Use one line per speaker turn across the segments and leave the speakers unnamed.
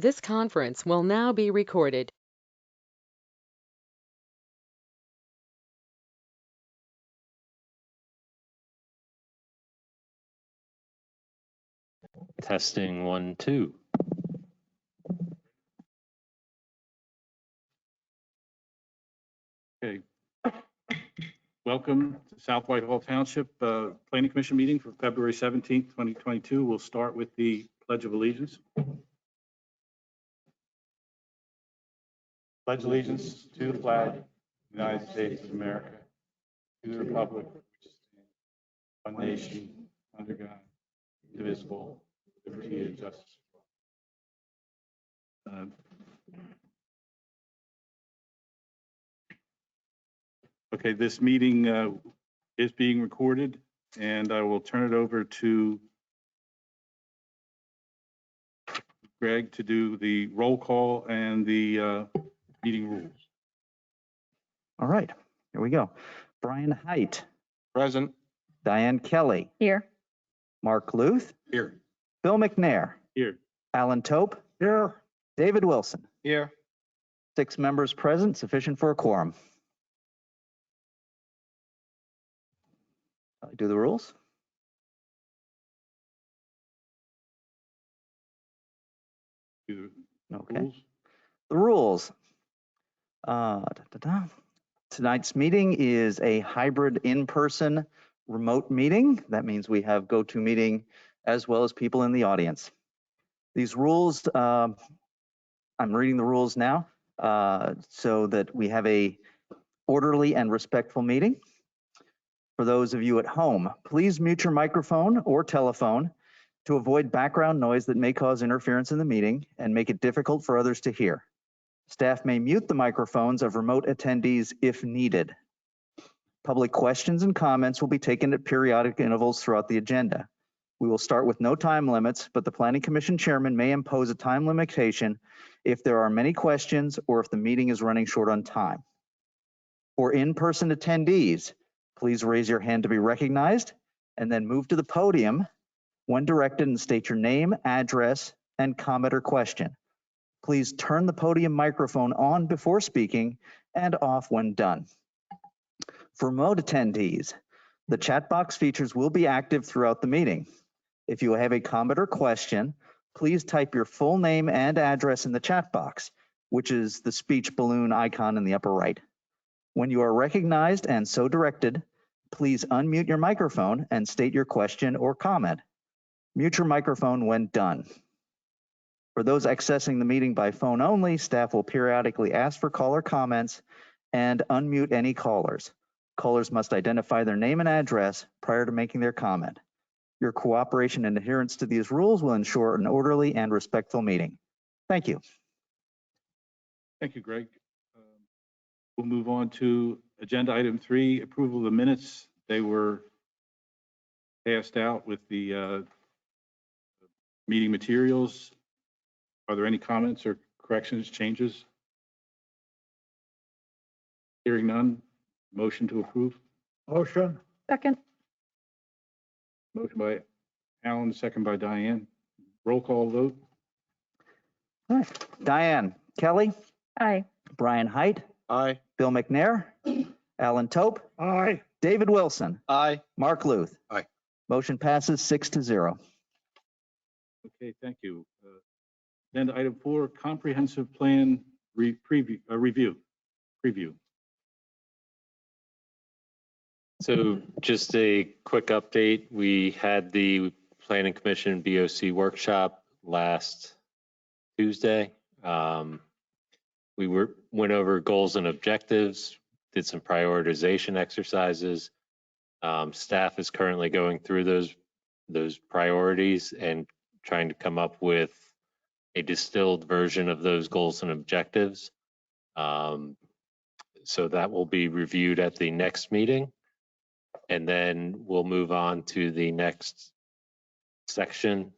This conference will now be recorded.
Testing 1, 2.
Okay. Welcome to South Whitehall Township Planning Commission meeting for February 17th, 2022. We'll start with the Pledge of Allegiance. Pledge allegiance to the flag of the United States of America, to the republic which stands one nation under God, indivisible, with liberty and justice. Okay, this meeting is being recorded, and I will turn it over to Greg to do the roll call and the meeting rules.
All right, here we go. Brian Height.
Present.
Diane Kelly.
Here.
Mark Luth.
Here.
Bill McNair.
Here.
Alan Tope.
Here.
David Wilson.
Here.
6 members present, sufficient for a quorum. Do the rules. Okay.
Rules.
The rules. Tonight's meeting is a hybrid in-person remote meeting. That means we have GoToMeeting as well as people in the audience. These rules, I'm reading the rules now so that we have a orderly and respectful meeting. For those of you at home, please mute your microphone or telephone to avoid background noise that may cause interference in the meeting and make it difficult for others to hear. Staff may mute the microphones of remote attendees if needed. Public questions and comments will be taken at periodic intervals throughout the agenda. We will start with no time limits, but the Planning Commission Chairman may impose a time limitation if there are many questions or if the meeting is running short on time. For in-person attendees, please raise your hand to be recognized and then move to the podium when directed and state your name, address, and comment or question. Please turn the podium microphone on before speaking and off when done. For remote attendees, the chat box features will be active throughout the meeting. If you have a comment or question, please type your full name and address in the chat box, which is the speech balloon icon in the upper right. When you are recognized and so directed, please unmute your microphone and state your question or comment. Mute your microphone when done. For those accessing the meeting by phone only, staff will periodically ask for caller comments and unmute any callers. Callers must identify their name and address prior to making their comment. Your cooperation and adherence to these rules will ensure an orderly and respectful meeting. Thank you.
Thank you, Greg. We'll move on to agenda item 3, approval of the minutes. They were passed out with the meeting materials. Are there any comments or corrections, changes? Hearing none, motion to approve.
Motion. Second.
Motion by Alan, second by Diane. Roll call vote.
All right. Diane Kelly.
Aye.
Brian Height.
Aye.
Bill McNair. Alan Tope.
Aye.
David Wilson.
Aye.
Mark Luth.
Aye.
Motion passes 6-0.
Okay, thank you. Agenda item 4, comprehensive plan review.
So just a quick update. We had the Planning Commission BOC workshop last Tuesday. We went over goals and objectives, did some prioritization exercises. Staff is currently going through those priorities and trying to come up with a distilled version of those goals and objectives. So that will be reviewed at the next meeting. And then we'll move on to the next section,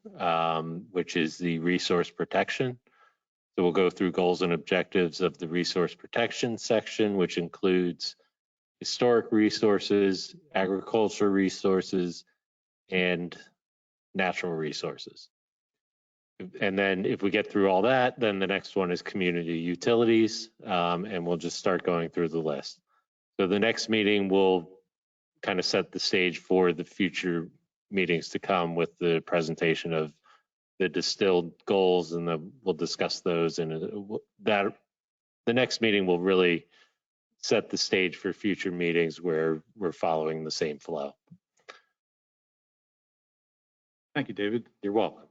which is the resource protection. So we'll go through goals and objectives of the resource protection section, which includes historic resources, agricultural resources, and natural resources. And then if we get through all that, then the next one is community utilities, and we'll just start going through the list. So the next meeting will kind of set the stage for the future meetings to come with the presentation of the distilled goals, and we'll discuss those. And that the next meeting will really set the stage for future meetings where we're following the same flow.
Thank you, David.
You're welcome.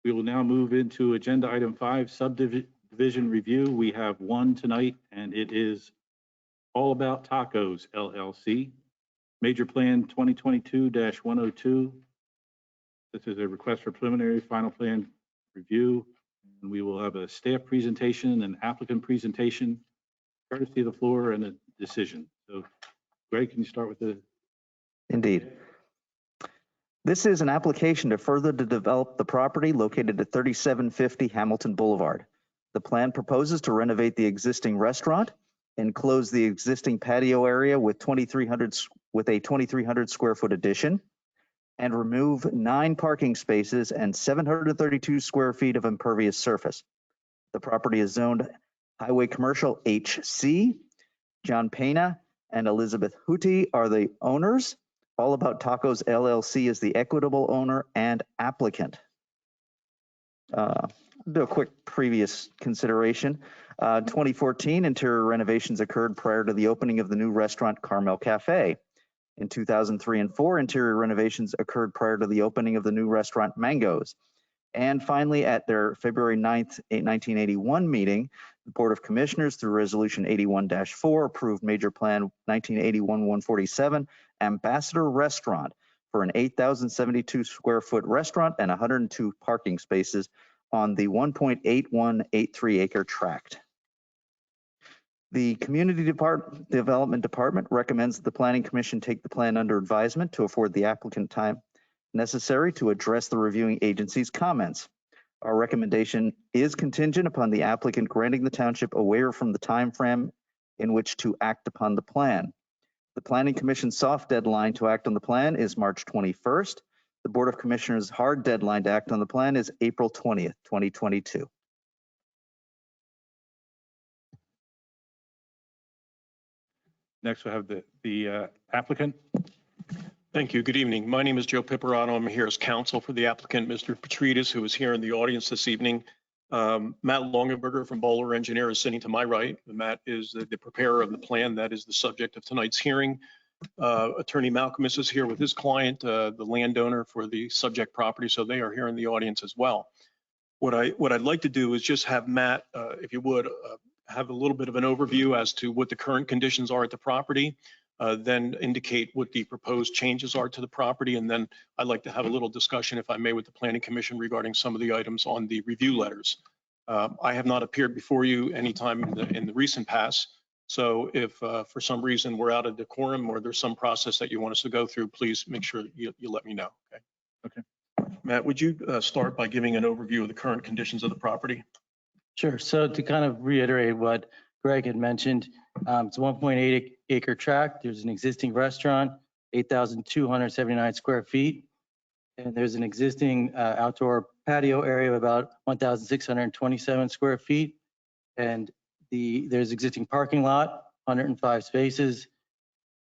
We will now move into agenda item 5, subdivision review. We have one tonight, and it is All About Tacos LLC, Major Plan 2022-102. This is a request for preliminary final plan review, and we will have a staff presentation and applicant presentation, courtesy of the floor, and a decision. So, Greg, can you start with the?
Indeed. This is an application to further develop the property located at 3750 Hamilton Boulevard. The plan proposes to renovate the existing restaurant, enclose the existing patio area with a 2,300 square foot addition, and remove 9 parking spaces and 732 square feet of impervious surface. The property is zoned Highway Commercial HC. John Pena and Elizabeth Hootie are the owners. All About Tacos LLC is the equitable owner and applicant. I'll do a quick previous consideration. 2014, interior renovations occurred prior to the opening of the new restaurant Carmel Cafe. In 2003 and 4, interior renovations occurred prior to the opening of the new restaurant Mangoes. And finally, at their February 9th, 1981 meeting, the Board of Commissioners, through Resolution 81-4, approved Major Plan 1981-147 Ambassador Restaurant for an 8,072 square foot restaurant and 102 parking spaces on the 1.8183 acre tract. The Community Development Department recommends that the Planning Commission take the plan under advisement to afford the applicant time necessary to address the reviewing agency's comments. Our recommendation is contingent upon the applicant granting the township a waiver from the time frame in which to act upon the plan. The Planning Commission's soft deadline to act on the plan is March 21st. The Board of Commissioners' hard deadline to act on the plan is April 20th, 2022.
Next, we'll have the applicant.
Thank you. Good evening. My name is Joe Piperato. I'm here as counsel for the applicant, Mr. Petridis, who is here in the audience this evening. Matt Longenberger from Bowler Engineer is sitting to my right. Matt is the preparer of the plan that is the subject of tonight's hearing. Attorney Malcolmus is here with his client, the landowner for the subject property, so they are here in the audience as well. What I'd like to do is just have Matt, if you would, have a little bit of an overview as to what the current conditions are at the property, then indicate what the proposed changes are to the property, and then I'd like to have a little discussion, if I may, with the Planning Commission regarding some of the items on the review letters. I have not appeared before you anytime in the recent past, so if for some reason we're out of decorum or there's some process that you want us to go through, please make sure that you let me know. Okay. Okay. Matt, would you start by giving an overview of the current conditions of the property?
Sure. So to kind of reiterate what Greg had mentioned, it's a 1.8 acre tract. There's an existing restaurant, 8,279 square feet. And there's an existing outdoor patio area of about 1,627 square feet. And there's existing parking lot, 105 spaces.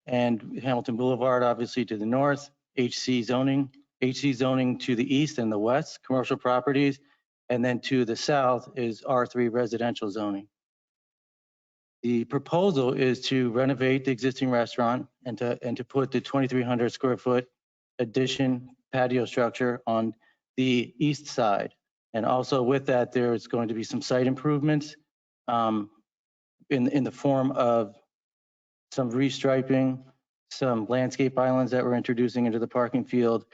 And Hamilton Boulevard, obviously to the north, HC zoning to the east and the west, commercial properties. And then to the south is R3 residential zoning. The proposal is to renovate the existing restaurant and to put the 2,300 square foot addition patio structure on the east side. And also with that, there's going to be some site improvements in the form of some restriping, some landscape islands that we're introducing into the parking field.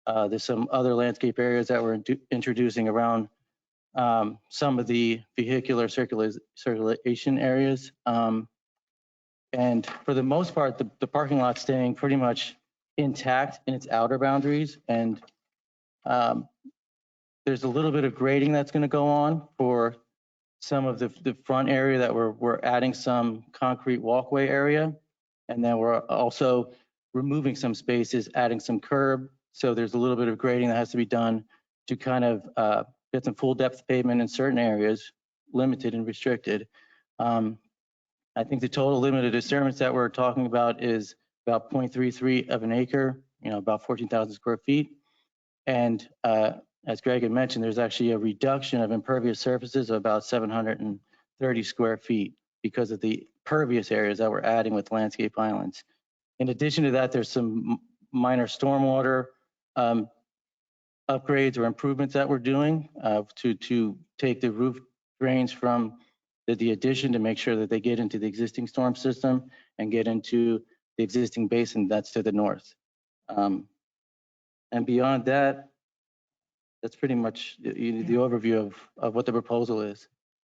There's some other landscape areas that we're introducing around some of the vehicular circulation areas. And for the most part, the parking lot's staying pretty much intact in its outer boundaries. And there's a little bit of grading that's going to go on for some of the front area that we're adding some concrete walkway area. And then we're also removing some spaces, adding some curb. So there's a little bit of grading that has to be done to kind of get some full depth pavement in certain areas, limited and restricted. I think the total limit of disturbance that we're talking about is about 0.33 of an acre, about 14,000 square feet. And as Greg had mentioned, there's actually a reduction of impervious surfaces of about 730 square feet because of the pervious areas that we're adding with landscape islands. In addition to that, there's some minor stormwater upgrades or improvements that we're doing to take the roof drains from the addition to make sure that they get into the existing storm system and get into the existing basin that's to the north. And beyond that, that's pretty much the overview of what the proposal is.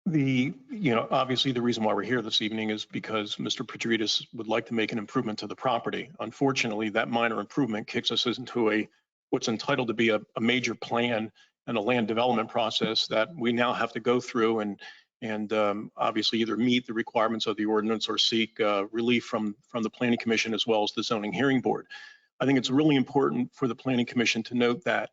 Obviously the reason why we're here this evening is because Mr. Petridis would like to make an improvement to the property. Unfortunately, that minor improvement kicks us into what's entitled to be a major plan and a land development process that we now have to go through and obviously either meet the requirements of the ordinance or seek relief from the Planning Commission as well as the Zoning Hearing Board. I think it's really important for the Planning Commission to note that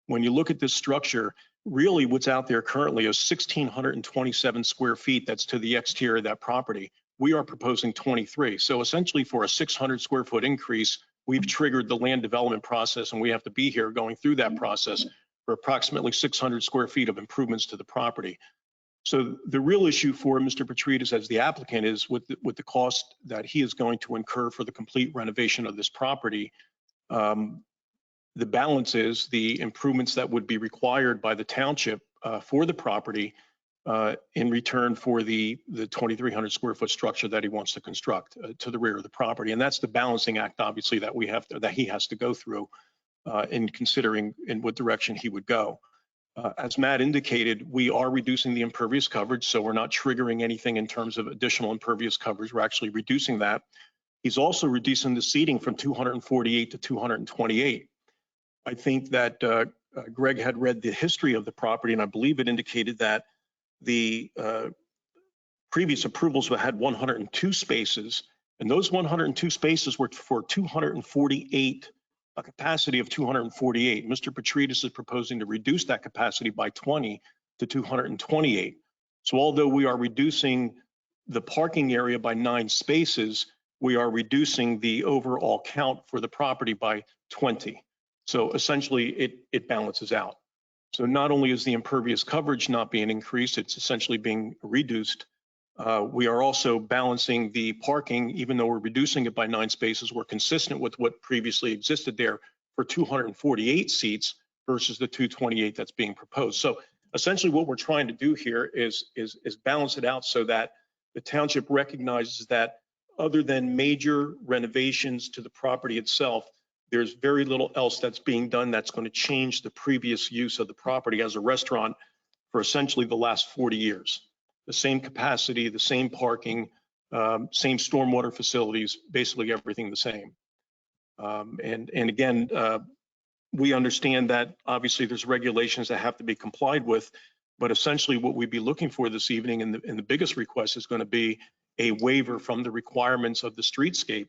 when you look at this structure, really what's out there currently is 1,627 square feet that's to the exterior of that property. We are proposing 23. So essentially for a 600 square foot increase, we've triggered the land development process and we have to be here going through that process for approximately 600 square feet of improvements to the property. So the real issue for Mr. Petridis as the applicant is with the cost that he is going to incur for the complete renovation of this property. The balance is the improvements that would be required by the township for the property in return for the 2,300 square foot structure that he wants to construct to the rear of the property. And that's the balancing act, obviously, that he has to go through in considering in what direction he would go. As Matt indicated, we are reducing the impervious coverage, so we're not triggering anything in terms of additional impervious coverage. We're actually reducing that. He's also reducing the seating from 248 to 228. I think that Greg had read the history of the property, and I believe it indicated that the previous approvals had 102 spaces, and those 102 spaces were for 248, a capacity of 248. Mr. Petridis is proposing to reduce that capacity by 20 to 228. So although we are reducing the parking area by 9 spaces, we are reducing the overall count for the property by 20. So essentially it balances out. So not only is the impervious coverage not being increased, it's essentially being reduced. We are also balancing the parking, even though we're reducing it by 9 spaces, we're consistent with what previously existed there for 248 seats versus the 228 that's being proposed. So essentially what we're trying to do here is balance it out so that the township recognizes that other than major renovations to the property itself, there's very little else that's being done that's going to change the previous use of the property as a restaurant for essentially the last 40 years. The same capacity, the same parking, same stormwater facilities, basically everything the same. And again, we understand that obviously there's regulations that have to be complied with, but essentially what we'd be looking for this evening and the biggest request is going to be a waiver from the requirements of the streetscape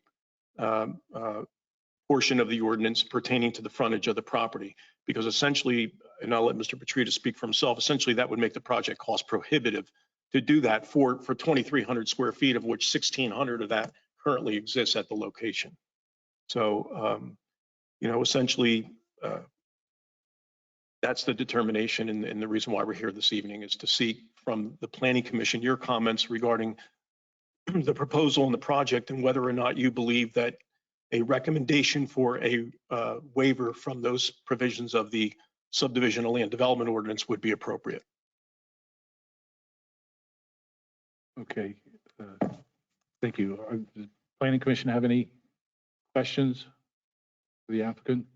portion of the ordinance pertaining to the frontage of the property, because essentially, and I'll let Mr. Petridis speak for himself, essentially that would make the project cost prohibitive to do that for 2,300 square feet, of which 1,600 of that currently exists at the location. So, essentially, that's the determination and the reason why we're here this evening is to seek from the Planning Commission your comments regarding the proposal and the project and whether or not you believe that a recommendation for a waiver from those provisions of the subdivision and land development ordinance would be appropriate.
Okay, thank you. Does the Planning Commission have any questions for the applicant?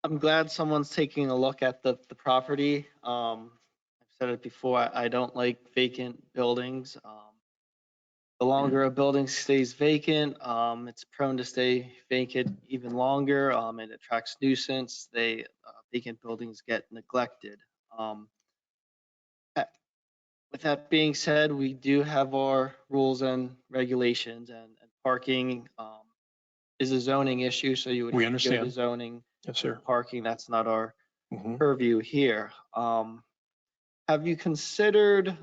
I'm glad someone's taking a look at the property. I've said it before, I don't like vacant buildings. The longer a building stays vacant, it's prone to stay vacant even longer. It attracts nuisance. Vacant buildings get neglected. With that being said, we do have our rules and regulations and parking. is a zoning issue, so you would
We
have to go to
understand.
zoning.
Yes, sir.
Parking, that's not our
Mhm.
purview here. Have you considered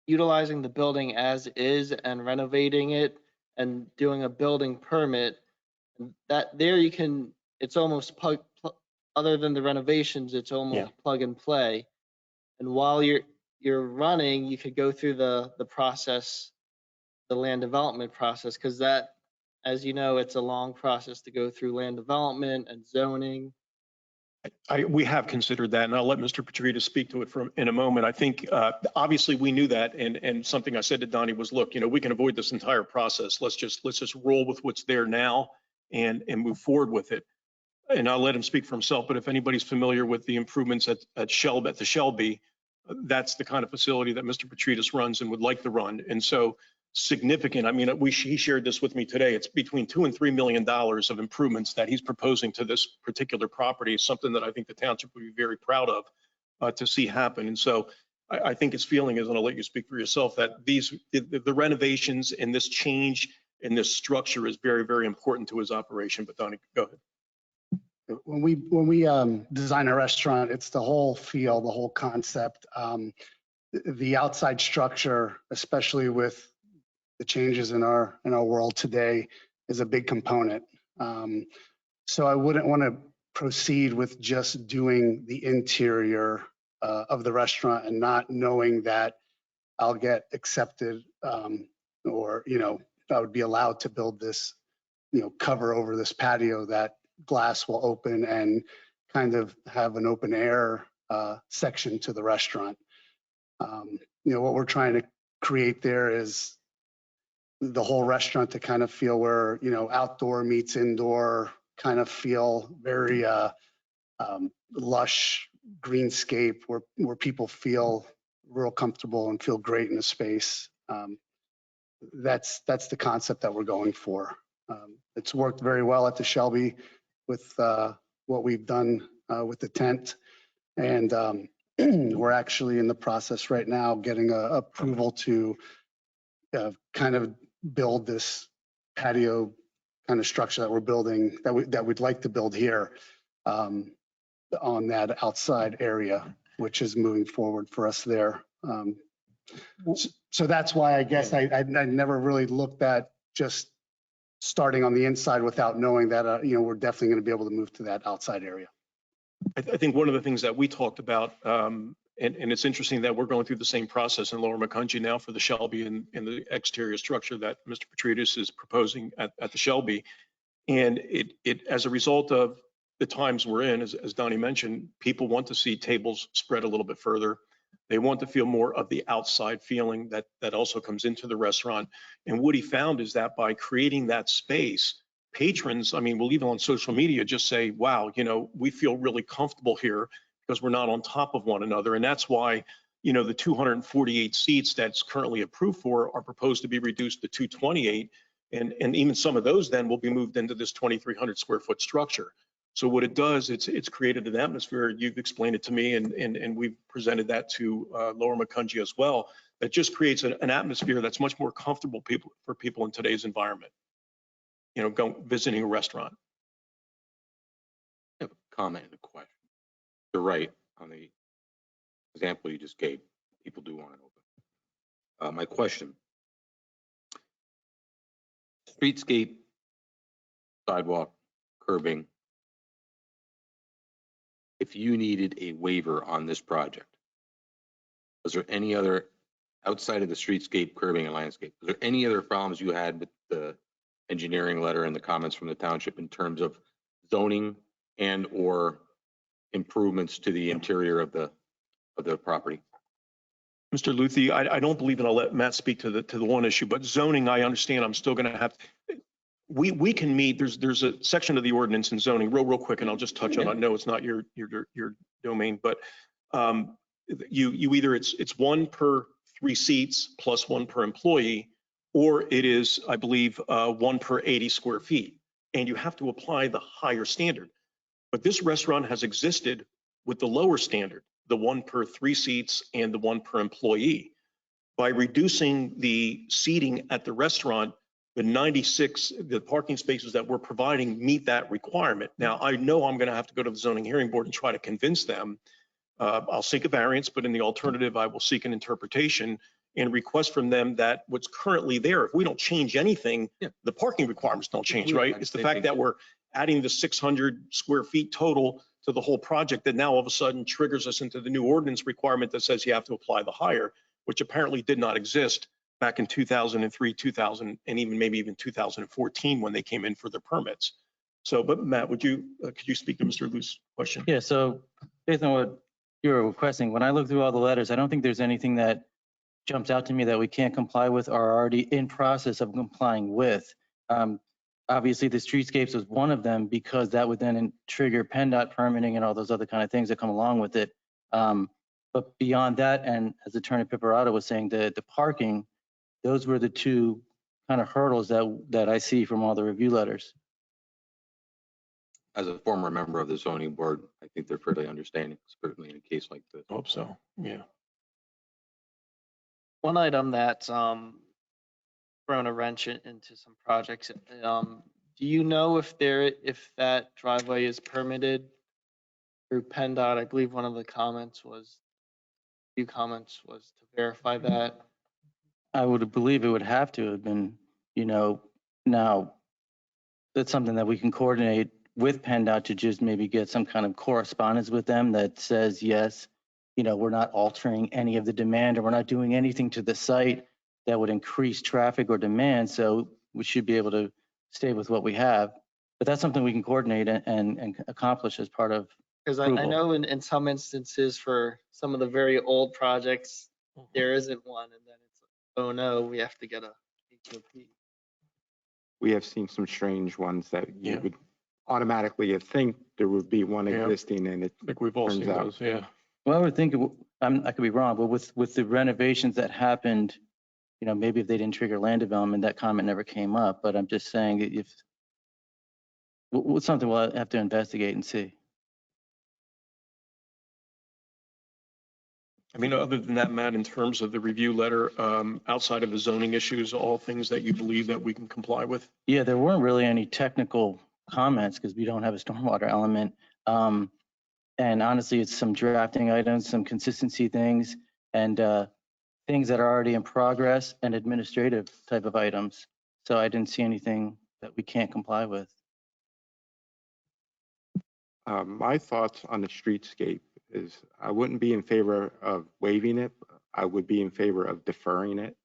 utilizing the building as is and renovating it and doing a building permit? That there you can, it's almost other than the renovations, it's almost plug and play. And while you're running, you could go through the process, the land development process, because that, as you know, it's a long process to go through land development and zoning.
We have considered that, and I'll let Mr. Petrita speak to it in a moment. I think, obviously, we knew that, and something I said to Donnie was, look, we can avoid this entire process. Let's just roll with what's there now and move forward with it. And I'll let him speak for himself, but if anybody's familiar with the improvements at the Shelby, that's the kind of facility that Mr. Petritas runs and would like to run. And so significant, I mean, he shared this with me today. It's between $2 and $3 million of improvements that he's proposing to this particular property, something that I think the township would be very proud of to see happen. And so I think his feeling is, and I'll let you speak for yourself, that the renovations and this change in this structure is very, very important to his operation. But Donnie, go ahead.
When we design a restaurant, it's the whole feel, the whole concept. The outside structure, especially with the changes in our world today, is a big component. So I wouldn't want to proceed with just doing the interior of the restaurant and not knowing that I'll get accepted or I would be allowed to build this cover over this patio that glass will open and kind of have an open air section to the restaurant. What we're trying to create there is the whole restaurant to kind of feel where, outdoor meets indoor, kind of feel very lush greenscape where people feel real comfortable and feel great in the space. That's the concept that we're going for. It's worked very well at the Shelby with what we've done with the tent. And we're actually in the process right now getting approval to kind of build this patio kind of structure that we're building, that we'd like to build here on that outside area, which is moving forward for us there. So that's why I guess I never really looked at just starting on the inside without knowing that, we're definitely going to be able to move to that outside area.
I think one of the things that we talked about, and it's interesting that we're going through the same process in Lower Macungie now for the Shelby and the exterior structure that Mr. Petritas is proposing at the Shelby. And it as a result of the times we're in, as Donnie mentioned, people want to see tables spread a little bit further. They want to feel more of the outside feeling that also comes into the restaurant. And what he found is that by creating that space, patrons, I mean, will even on social media just say, wow, we feel really comfortable here because we're not on top of one another. And that's why, the 248 seats that's currently approved for are proposed to be reduced to 228. And even some of those then will be moved into this 2,300 square foot structure. So what it does, it's created an atmosphere. You've explained it to me, and we've presented that to Lower Macungie as well. That just creates an atmosphere that's much more comfortable for people in today's environment. Visiting a restaurant.
I have a comment and a question. You're right on the example you just gave. People do want it open. My question: streetscape, sidewalk, curbing. If you needed a waiver on this project, was there any other, outside of the streetscape, curbing, and landscape, was there any other problems you had with the engineering letter and the comments from the township in terms of zoning and or improvements to the interior of the property?
Mr. Luthi, I don't believe, and I'll let Matt speak to the one issue, but zoning, I understand I'm still going to have. We can meet. There's a section of the ordinance in zoning, real quick, and I'll just touch on it. No, it's not your domain, but you either it's 1 per 3 seats plus 1 per employee, or it is, I believe, 1 per 80 square feet, and you have to apply the higher standard. But this restaurant has existed with the lower standard, the 1 per 3 seats and the 1 per employee. By reducing the seating at the restaurant, the 96, the parking spaces that we're providing meet that requirement. Now, I know I'm going to have to go to the zoning hearing board and try to convince them. I'll seek a variance, but in the alternative, I will seek an interpretation and request from them that what's currently there, if we don't change anything, the parking requirements don't change, right? It's the fact that we're adding the 600 square feet total to the whole project that now all of a sudden triggers us into the new ordinance requirement that says you have to apply the higher, which apparently did not exist back in 2003, 2000, and maybe even 2014 when they came in for their permits. So, but Matt, could you speak to Mr. Luce's question?
Yeah, so based on what you're requesting, when I look through all the letters, I don't think there's anything that jumps out to me that we can't comply with or are already in process of complying with. Obviously, the streetscapes was one of them because that would then trigger PennDOT permitting and all those other kind of things that come along with it. But beyond that, and as Attorney Pipperato was saying, the parking, those were the two kind of hurdles that I see from all the review letters.
As a former member of the zoning board, I think they're fairly understanding, certainly in a case like this.
I hope so, yeah.
One item that's thrown a wrench into some projects. Do you know if that driveway is permitted through PennDOT? I believe one of the comments was to verify that.
I would believe it would have to have been, now that's something that we can coordinate with PennDOT to just maybe get some kind of correspondence with them that says, yes, we're not altering any of the demand or we're not doing anything to the site that would increase traffic or demand. So we should be able to stay with what we have. But that's something we can coordinate and accomplish as part of
Because I know in some instances for some of the very old projects, there isn't one. And then it's like, oh no, we have to get a HOP.
We have seen some strange ones that you would automatically think there would be one existing and it
I think we've all seen those, yeah.
Well, I would think, I could be wrong, but with the renovations that happened, maybe if they didn't trigger land development, that comment never came up. But I'm just saying if it's something we'll have to investigate and see.
I mean, other than that, Matt, in terms of the review letter, outside of the zoning issues, all things that you believe that we can comply with?
Yeah, there weren't really any technical comments because we don't have a stormwater element. And honestly, it's some drafting items, some consistency things, and things that are already in progress and administrative type of items. So I didn't see anything that we can't comply with.
My thoughts on the streetscape is I wouldn't be in favor of waiving it. I would be in favor of deferring it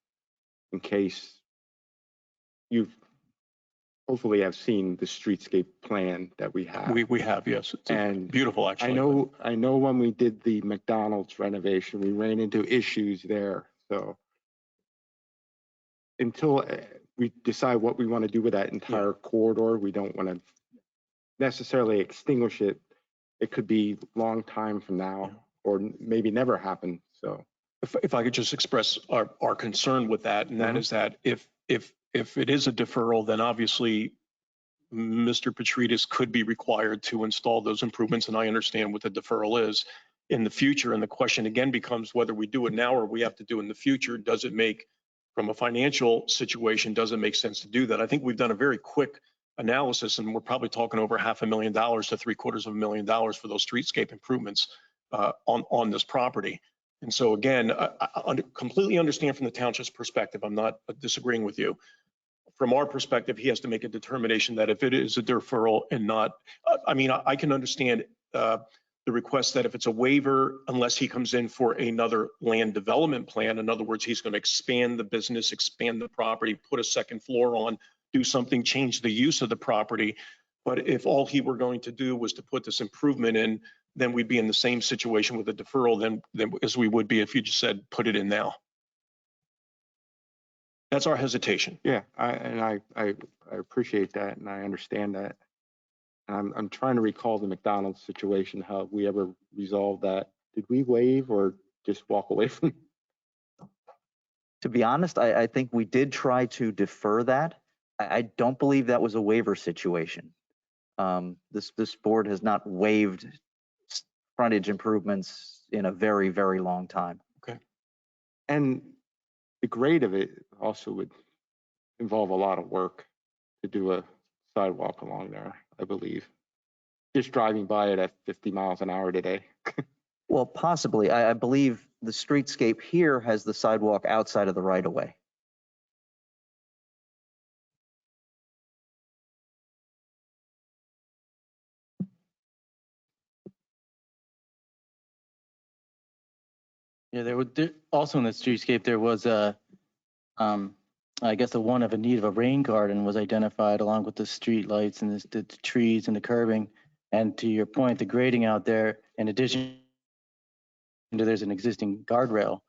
in case you've hopefully have seen the streetscape plan that we have.
We have, yes. It's beautiful, actually.
I know when we did the McDonald's renovation, we ran into issues there. So until we decide what we want to do with that entire corridor, we don't want to necessarily extinguish it. It could be a long time from now or maybe never happen. So
if I could just express our concern with that, and that is that if it is a deferral, then obviously Mr. Petridis could be required to install those improvements, and I understand what the deferral is in the future. And the question again becomes whether we do it now or we have to do it in the future. Does it make, from a financial situation, does it make sense to do that? I think we've done a very quick analysis, and we're probably talking over $500,000 to $750,000 for those streetscape improvements on this property. And so again, I completely understand from the township's perspective. I'm not disagreeing with you. From our perspective, he has to make a determination that if it is a deferral and not, I mean, I can understand the request that if it's a waiver, unless he comes in for another land development plan, in other words, he's going to expand the business, expand the property, put a second floor on, do something, change the use of the property. But if all he were going to do was to put this improvement in, then we'd be in the same situation with a deferral than as we would be if you just said, put it in now. That's our hesitation.
Yeah, I appreciate that and I understand that. And I'm trying to recall the McDonald's situation, how we ever resolved that. Did we waive or just walk away from?
To be honest, I think we did try to defer that. I don't believe that was a waiver situation. This board has not waived frontage improvements in a very, very long time.
Okay.
And the grade of it also would involve a lot of work to do a sidewalk along there, I believe. Just driving by it at 50 miles an hour today.
Well, possibly. I believe the streetscape here has the sidewalk outside of the right of way.
Yeah, also in the streetscape, there was I guess one of a need of a rain garden was identified along with the street lights and the trees and the curbing. And to your point, the grading out there, in addition to there's an existing guardrail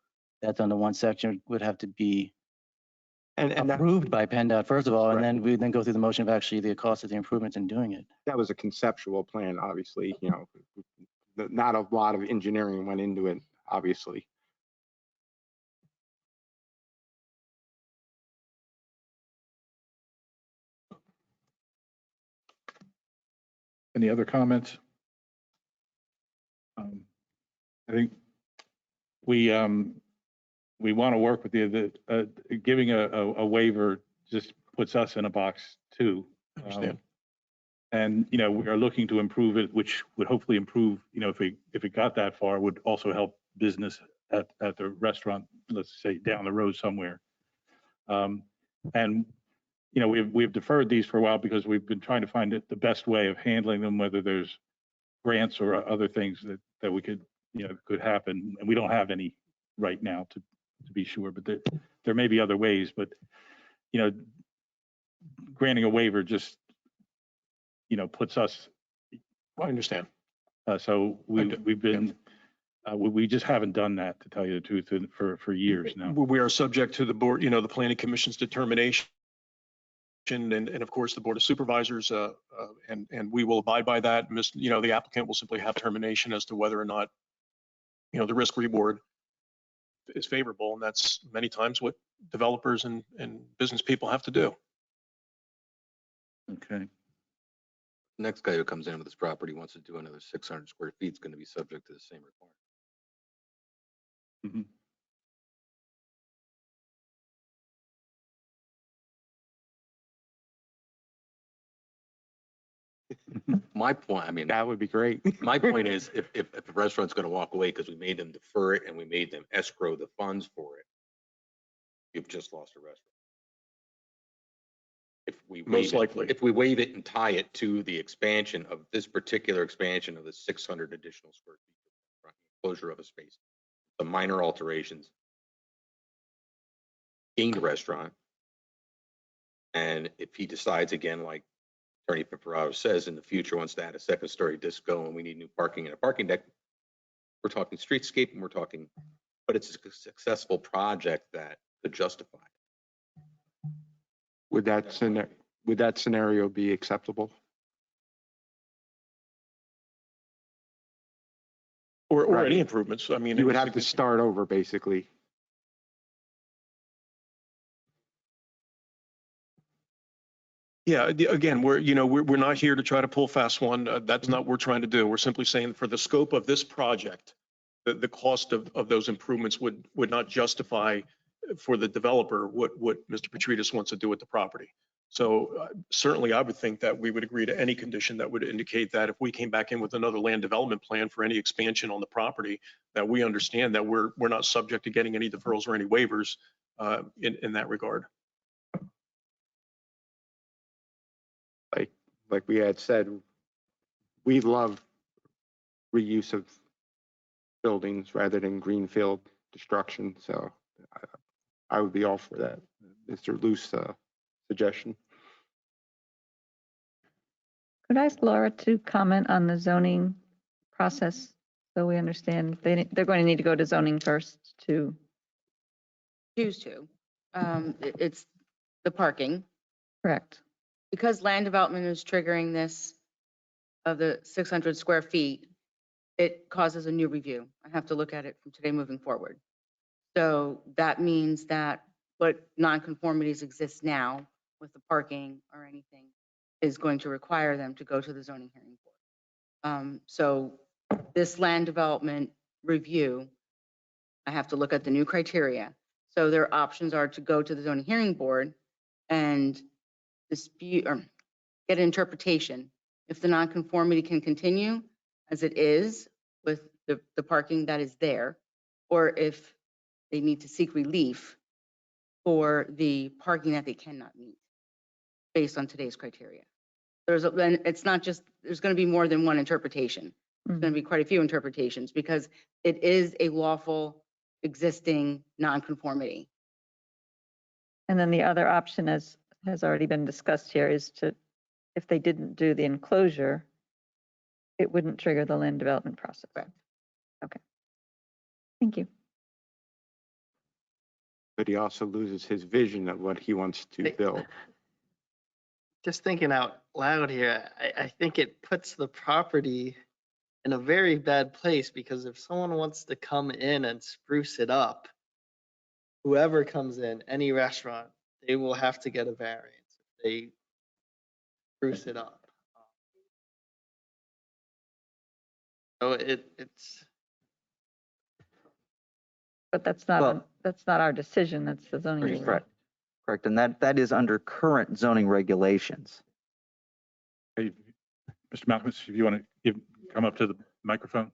that's on the one section would have to be
And that,
approved by PennDOT first of all, and
Right.
then we then go through the motion of actually the cost of the improvements in doing it.
that was a conceptual plan, obviously, you know, not a lot of engineering went into it, obviously.
Any other comments? I think we want to work with you. Giving a waiver just puts us in a box too.
Understand.
And, you know, we are looking to improve it, which would hopefully improve, you know, if it got that far, would also help business at the restaurant, let's say down the road somewhere. And, you know, we've deferred these for a while because we've been trying to find the best way of handling them, whether there's grants or other things that we could, you know, could happen. And we don't have any right now to be sure, but there may be other ways, but, you know, granting a waiver just, you know, puts us,
I understand.
so we've been, we just haven't done that, to tell you the truth, for years now.
We are subject to the board, you know, the planning commission's determination. And of course, the board of supervisors, and we will abide by that. You know, the applicant will simply have determination as to whether or not, you know, the risk reward is favorable. And that's many times what developers and business people have to do.
Okay.
Next guy who comes in with this property wants to do another 600 square feet is going to be subject to the same requirement.
Mhm.
My point, I mean,
That would be great.
my point is if the restaurant's going to walk away because we made them defer it and we made them escrow the funds for it, you've just lost a restaurant. If we
Most
waive it-
likely.
If we waive it and tie it to the expansion of this particular expansion of the 600 additional square feet, closure of a space, the minor alterations, gain the restaurant. And if he decides again, like Attorney Piparato says, in the future wants to add a second story disco and we need new parking and a parking deck, we're talking streetscape and we're talking, but it's a successful project that could justify it.
Would that scenario be acceptable?
Or
Right.
any improvements. I mean,
You would have to start over, basically.
Yeah, again, we're not here to try to pull fast one. That's not what we're trying to do. We're simply saying for the scope of this project, the cost of those improvements would not justify for the developer what Mr. Petridis wants to do with the property. So certainly I would think that we would agree to any condition that would indicate that if we came back in with another land development plan for any expansion on the property, that we understand that we're not subject to getting any deferrals or any waivers in that regard.
Like we had said, we love reuse of buildings rather than greenfield destruction. So I would be all for that. Mr. Luce's suggestion.
Could I ask Laura to comment on the zoning process so we understand? They're going to need to go to zoning first to.
Choose to. It's the parking.
Correct.
Because land development is triggering this of the 600 square feet, it causes a new review. I have to look at it from today moving forward. So that means that what nonconformities exist now with the parking or anything is going to require them to go to the zoning hearing board. So this land development review, I have to look at the new criteria. So their options are to go to the zoning hearing board and dispute or get an interpretation if the nonconformity can continue as it is with the parking that is there, or if they need to seek relief for the parking that they cannot meet based on today's criteria. And it's not just, there's going to be more than one interpretation. There's going to be quite a few interpretations because it is a lawful existing nonconformity.
And then the other option, as has already been discussed here, is to, if they didn't do the enclosure, it wouldn't trigger the land development process.
Correct.
Okay. Thank you.
But he also loses his vision of what he wants to build.
Just thinking out loud here, I think it puts the property in a very bad place because if someone wants to come in and spruce it up, whoever comes in, any restaurant, they will have to get a variance if they spruce it up. So it's.
But that's not,
Well-
that's not our decision. That's the zoning board.
Correct. Correct. And that is under current zoning regulations.
Hey, Mr. Malcolm, if you want to come up to the microphone.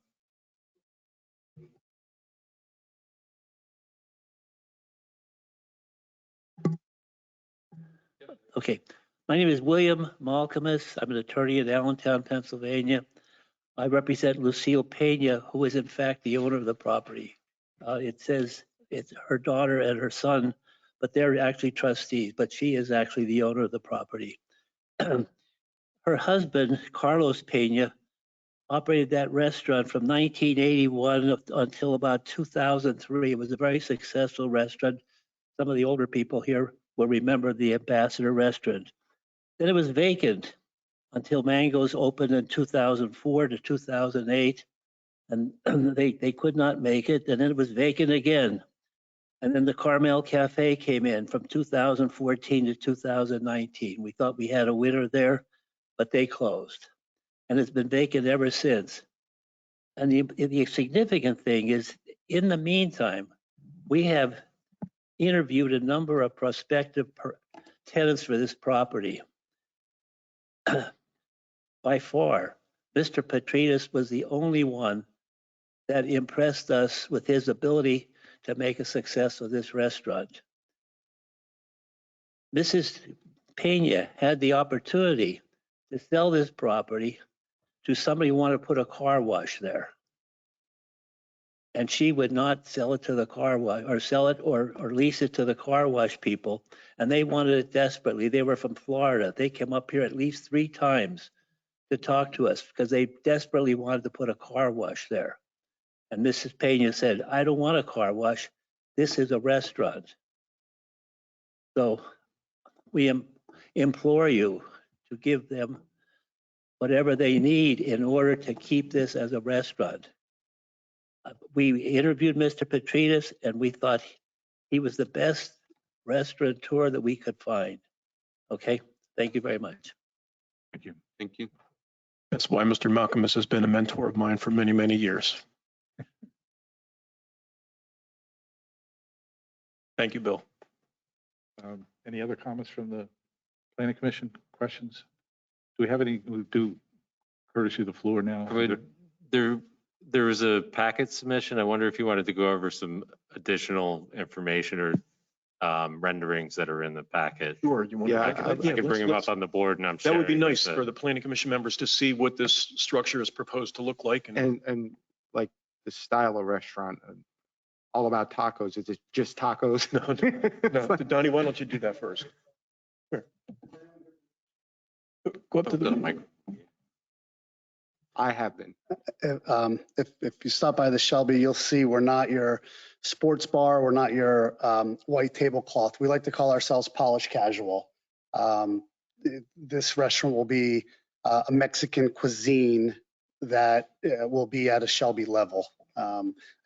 Okay, my name is William Malcolmus. I'm an attorney in Allentown, Pennsylvania. I represent Lucille Pena, who is in fact the owner of the property. It says it's her daughter and her son, but they're actually trustees, but she is actually the owner of the property. Her husband, Carlos Pena, operated that restaurant from 1981 until about 2003. It was a very successful restaurant. Some of the older people here will remember the Ambassador Restaurant. Then it was vacant until Mango's opened in 2004 to 2008, and they could not make it. And then it was vacant again. And then the Carmel Cafe came in from 2014 to 2019. We thought we had a winner there, but they closed. And it's been vacant ever since. And the significant thing is, in the meantime, we have interviewed a number of prospective tenants for this property. By far, Mr. Petrides was the only one that impressed us with his ability to make a success of this restaurant. Mrs. Pena had the opportunity to sell this property to somebody who wanted to put a car wash there. And she would not sell it to the car wash, or sell it or lease it to the car wash people. And they wanted it desperately. They were from Florida. They came up here at least 3 times to talk to us because they desperately wanted to put a car wash there. And Mrs. Pena said, I don't want a car wash. This is a restaurant. So we implore you to give them whatever they need in order to keep this as a restaurant. We interviewed Mr. Petrides and we thought he was the best restaurateur that we could find. Okay, thank you very much.
Thank you.
Thank you.
That's why Mr. Malcolmus has been a mentor of mine for many, many years. Thank you, Bill.
Any other comments from the planning commission? Questions? Do we have any? We do courtesy of the floor now.
There was a packet submission. I wonder if you wanted to go over some additional information or renderings that are in the packet.
Sure. You want
Yeah,
I can bring them up on the board, and I'm
That would be
sharing
nice
with
for the planning commission members to see what this structure is proposed to look like.
And like the style of restaurant, all about tacos. Is it just tacos?
No, Donnie, why don't you do that first? Here. Go up to the mic.
I have been.
If you stop by the Shelby, you'll see we're not your sports bar. We're not your white tablecloth. We like to call ourselves polished casual. This restaurant will be a Mexican cuisine that will be at a Shelby level.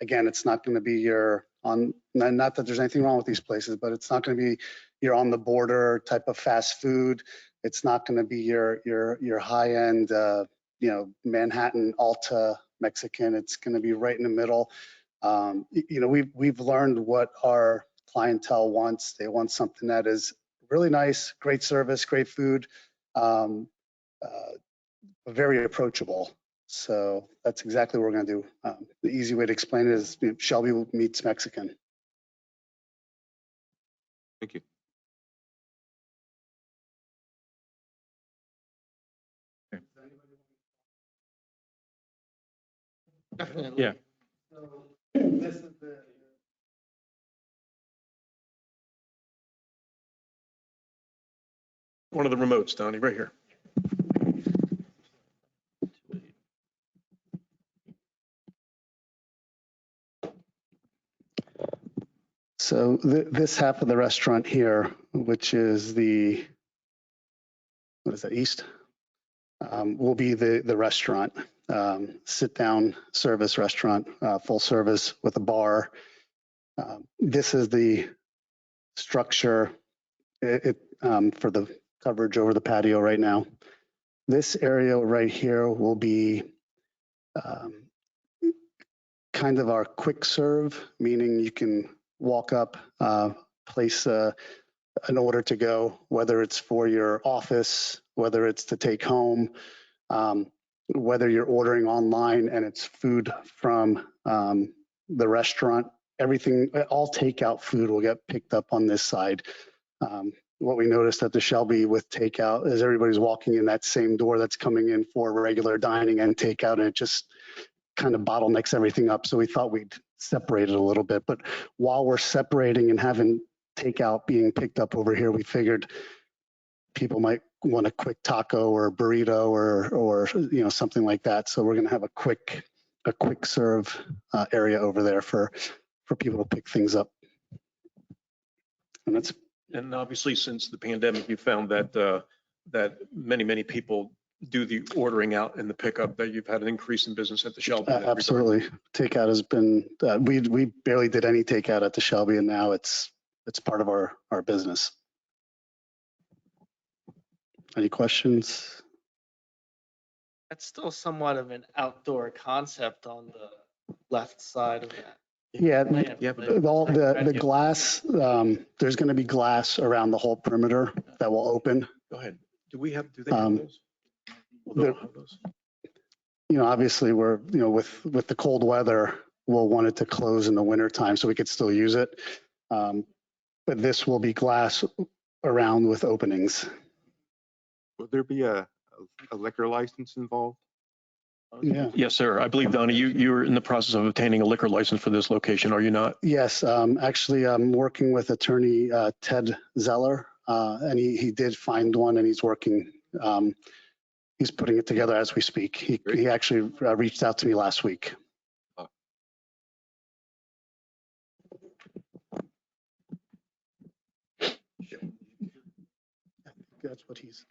Again, it's not going to be your not that there's anything wrong with these places, but it's not going to be your on the border type of fast food. It's not going to be your high end, Manhattan Alta Mexican. It's going to be right in the middle. We've learned what our clientele wants. They want something that is really nice, great service, great food, very approachable. So that's exactly what we're going to do. The easy way to explain it is Shelby meets Mexican.
Thank you.
Definitely.
Yeah.
This is the
One of the remotes, Donnie, right here.
So this half of the restaurant here, which is the, what is that, east, will be the restaurant, sit-down service restaurant, full service with a bar. This is the structure for the coverage over the patio right now. This area right here will be kind of our quick serve, meaning you can walk up, place an order to go, whether it's for your office, whether it's to take home, whether you're ordering online and it's food from the restaurant. Everything, all takeout food will get picked up on this side. What we noticed at the Shelby with takeout is everybody's walking in that same door that's coming in for regular dining and takeout, and it just kind of bottlenecks everything up. So we thought we'd separate it a little bit. But while we're separating and having takeout being picked up over here, we figured people might want a quick taco or burrito or something like that. So we're going to have a quick serve area over there for people to pick things up. And that's.
And obviously, since the pandemic, you found that that many people do the ordering out and the pickup, that you've had an increase in business at the Shelby.
Absolutely. Takeout has been, we barely did any takeout at the Shelby, and now it's part of our business. Any questions?
That's still somewhat of an outdoor concept on the left side of that.
Yeah,
Yeah,
all the glass, there's going to be glass around the whole perimeter that will open.
Go ahead. Do they have those? Well, they'll have those.
Obviously we're, with the cold weather, we'll want it to close in the winter time so we could still use it. But this will be glass around with openings.
Would there be a liquor license involved?
Yeah.
Yes, sir. I believe, Donnie, you're in the process of obtaining a liquor license for this location, are you not?
Yes, actually, I'm working with attorney Ted Zeller, and he did find one, and he's working. He's putting it together as we speak. He actually reached out to me last week.
Oh.
That's what he's.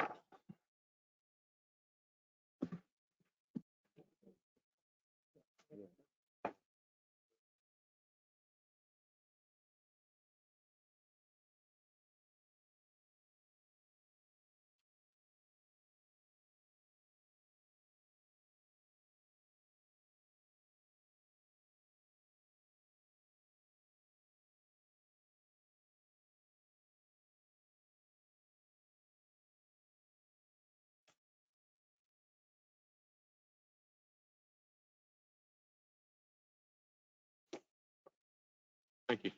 Thank you.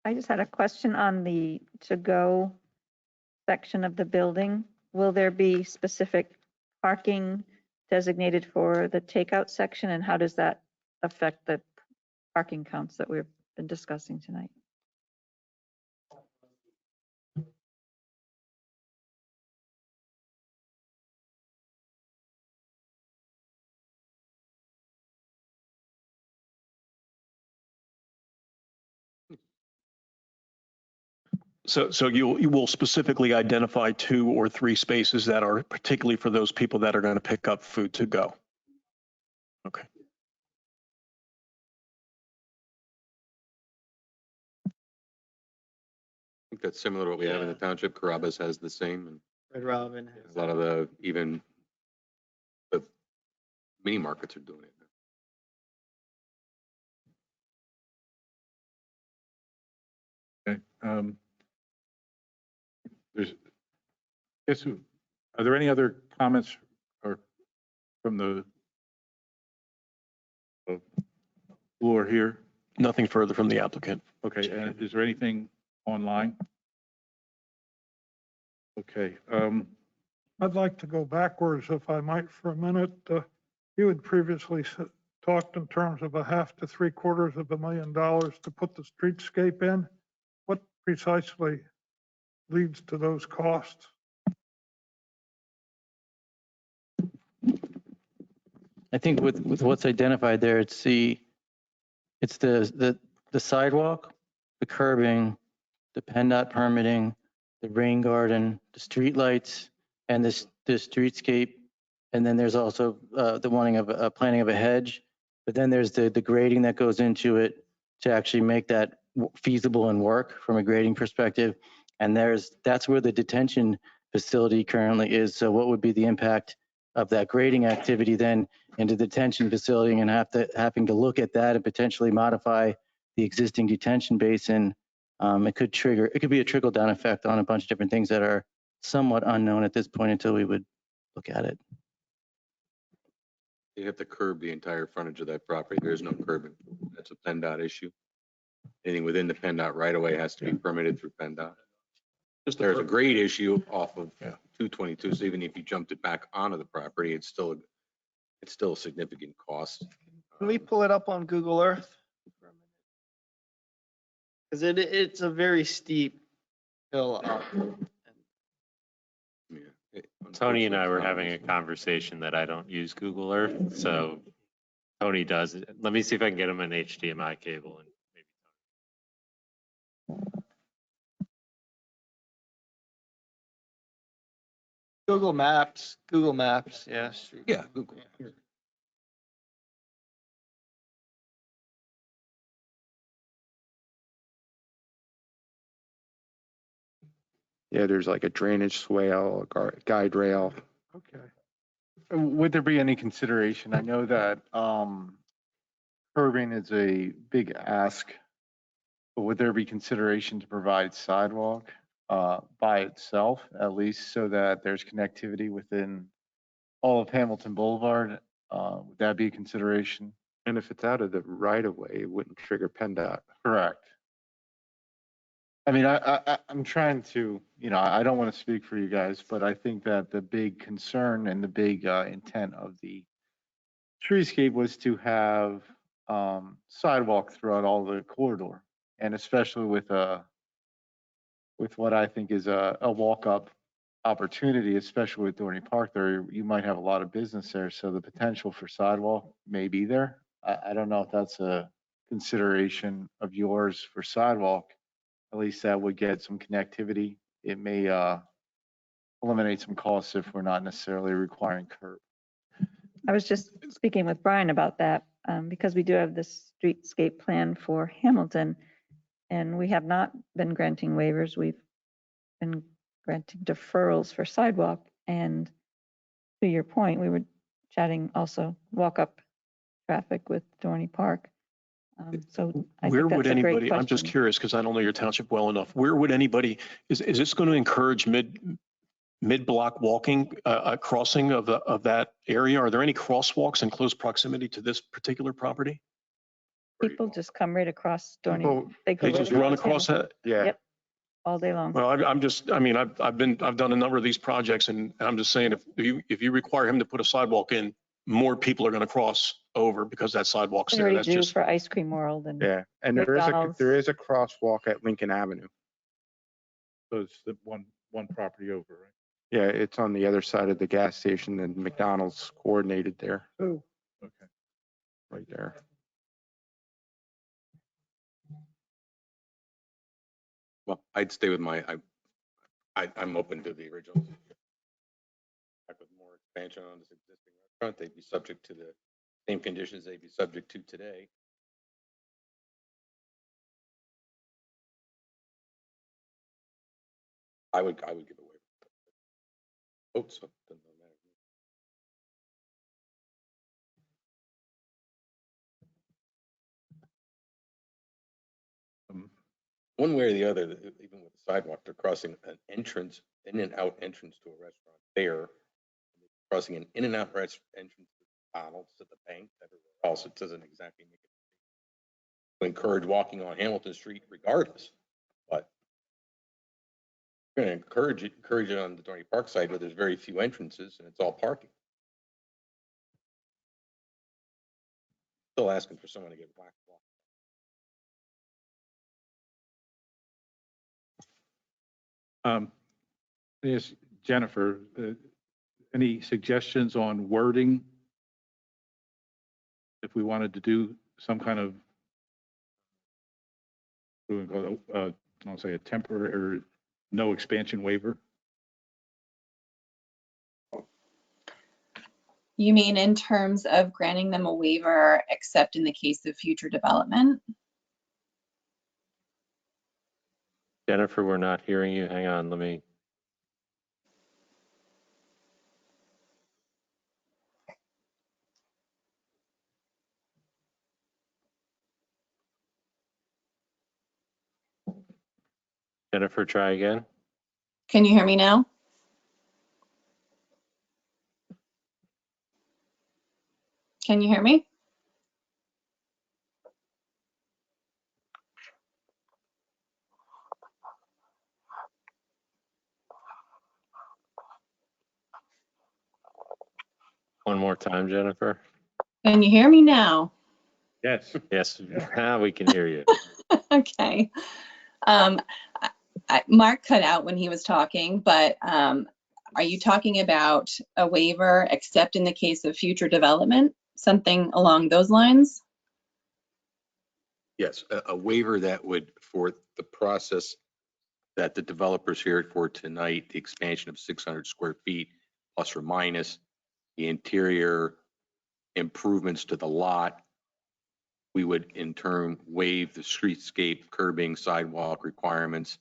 I just had a question on the to-go section of the building. Will there be specific parking designated for the takeout section, and how does that affect the parking counts that we've been discussing tonight?
So you will specifically identify 2 or 3 spaces that are particularly for those people that are going to pick up food to go. Okay.
think that's similar to what we have in the township. Carrabba's has the same, and
Red Robin has.
a lot of the, even the mini markets are doing it.
Okay. Are there any other comments or from the floor here?
Nothing further from the applicant.
Okay, and is there anything online? Okay,
I'd like to go backwards if I might for a minute. You had previously talked in terms of $500,000 to $750,000 to put the streetscape in. What precisely leads to those costs?
I think with what's identified there, it's the sidewalk, the curbing, the PennDOT permitting, the rain garden, the streetlights, and the streetscape. And then there's also the wanting of a planning of a hedge. But then there's the grading that goes into it to actually make that feasible and work from a grading perspective. And that's where the detention facility currently is. So what would be the impact of that grading activity then into the detention facility, and having to look at that and potentially modify the existing detention basin? It could be a trickle down effect on a bunch of different things that are somewhat unknown at this point until we would look at it.
You have to curb the entire frontage of that property. There is no curbing. That's a PennDOT issue. Anything within the PennDOT right away has to be permitted through PennDOT. There's a grade issue off of 222, so even if you jumped it back onto the property, it's still a significant cost.
Can we pull it up on Google Earth? Because it's a very steep hill up.
Tony and I were having a conversation that I don't use Google Earth, so Tony does it. Let me see if I can get him an HDMI cable and maybe.
Google Maps, yeah.
Yeah, Google.
Yeah, there's like a drainage swale, a guide rail.
Okay.
Would there be any consideration? I know that curbing is a big ask, but would there be consideration to provide sidewalk by itself, at least so that there's connectivity within all of Hamilton Boulevard? Would that be a consideration?
And if it's out of the right of way, it wouldn't trigger PennDOT.
Correct. I mean, I'm trying to, I don't want to speak for you guys, but I think that the big concern and the big intent of the streetscape was to have sidewalk throughout all the corridor, and especially with what I think is a walk-up opportunity, especially with Dorney Park there, you might have a lot of business there, so the potential for sidewalk may be there. I don't know if that's a consideration of yours for sidewalk. At least that would get some connectivity. It may eliminate some costs if we're not necessarily requiring curb.
I was just speaking with Brian about that because we do have this streetscape plan for Hamilton, and we have not been granting waivers. We've been granting deferrals for sidewalk. And to your point, we were chatting also walk-up traffic with Dorney Park. So I
Where
think
would
that's a great
anybody, I'm just
question.
curious because I don't know your township well enough. Where would anybody, is this going to encourage mid-block walking, crossing of that area? Are there any crosswalks in close proximity to this particular property?
People just come right across Dorney.
They just run across that?
Yeah.
Yep, all day long.
Well, I've done a number of these projects, and I'm just saying, if you require him to put a sidewalk in, more people are going to cross over because that sidewalk's
They
there.
already
That's
do
just,
for Ice Cream World and
Yeah, and
McDonald's.
there is a crosswalk at Lincoln Avenue.
So it's the one property over, right?
Yeah, it's on the other side of the gas station, and McDonald's coordinated there.
Oh,
Okay.
Right there.
Well, I'd stay with I'm open to the original. With more expansion on this existing restaurant, they'd be subject to the same conditions they'd be subject to today. I would give it away. Oh, so it doesn't matter. One way or the other, even with the sidewalk, they're crossing an entrance, in and out entrance to a restaurant there, crossing an in and out entrance to McDonald's, to the bank, everywhere else. It doesn't exactly make it. To encourage walking on Hamilton Street regardless, but we're going to encourage it on the Dorney Park side where there's very few entrances and it's all parking. Still asking for someone to get whacked.
Yes, Jennifer, any suggestions on wording? If we wanted to do some kind of, I'll say a temporary or no expansion waiver?
You mean in terms of granting them a waiver, except in the case of future development?
Jennifer, we're not hearing you. Hang on, let me. Jennifer, try again.
Can you hear me now? Can you hear me?
One more time, Jennifer.
Can you hear me now?
Yes.
Yes, now we can hear you.
Okay. Mark cut out when he was talking, but are you talking about a waiver except in the case of future development? Something along those lines?
Yes, a waiver that would, for the process that the developers here for tonight, the expansion of 600 square feet, plus or minus, the interior improvements to the lot, we would in turn waive the streetscape, curbing, sidewalk requirements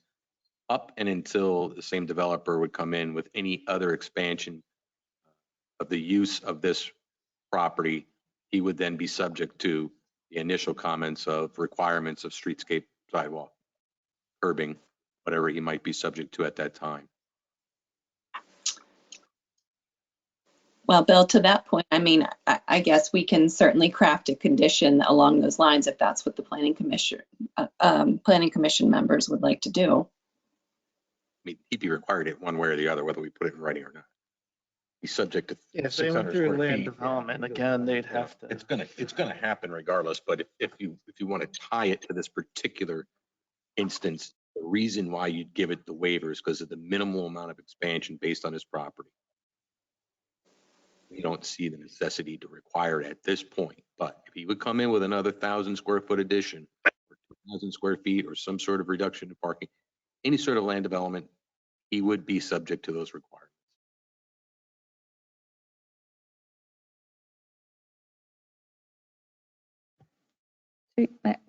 up and until the same developer would come in with any other expansion of the use of this property. He would then be subject to the initial comments of requirements of streetscape, sidewalk, curbing, whatever he might be subject to at that time.
Well, Bill, to that point, I mean, I guess we can certainly craft a condition along those lines if that's what the planning commission members would like to do.
I mean, he'd be required it one way or the other, whether we put it in writing or not. He's subject to
If they went
600
through
square
land
feet.
development again, they'd have to.
It's gonna happen regardless, but if you want to tie it to this particular instance, the reason why you'd give it the waiver is because of the minimal amount of expansion based on his property. We don't see the necessity to require it at this point, but if he would come in with another 1,000 square foot addition, or 2,000 square feet, or some sort of reduction in parking, any sort of land development, he would be subject to those requirements.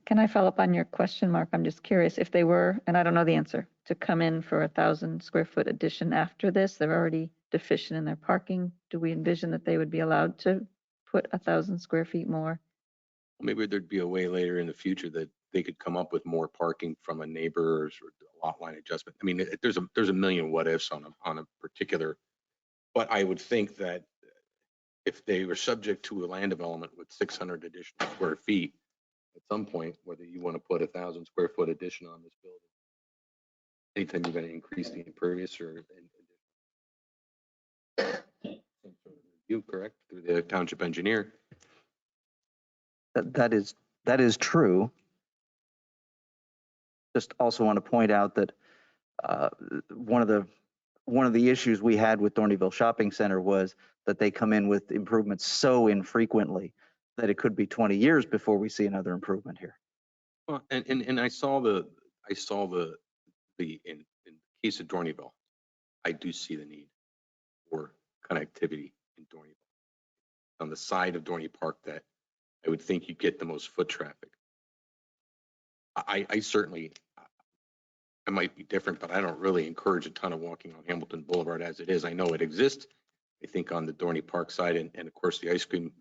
Can I follow up on your question, Mark? I'm just curious if they were, and I don't know the answer, to come in for 1,000 square foot addition after this, they're already deficient in their parking. Do we envision that they would be allowed to put 1,000 square feet more?
Maybe there'd be a way later in the future that they could come up with more parking from a neighbor's or lot line adjustment. I mean, there's a million what ifs on a particular, but I would think that if they were subject to a land development with 600 additional square feet, at some point, whether you want to put 1,000 square foot addition on this building, anytime you're going to increase the impervious or you correct through the township engineer.
That is true. Just also want to point out that one of the issues we had with Dorneyville Shopping Center was that they come in with improvements so infrequently that it could be 20 years before we see another improvement here.
Well, and I saw the in the case of Dorneyville, I do see the need for connectivity in Dorneyville on the side of Dorney Park that I would think you get the most foot traffic. I certainly it might be different, but I don't really encourage a ton of walking on Hamilton Boulevard as it is. I know it exists. I think on the Dorney Park side, and of course the ice cream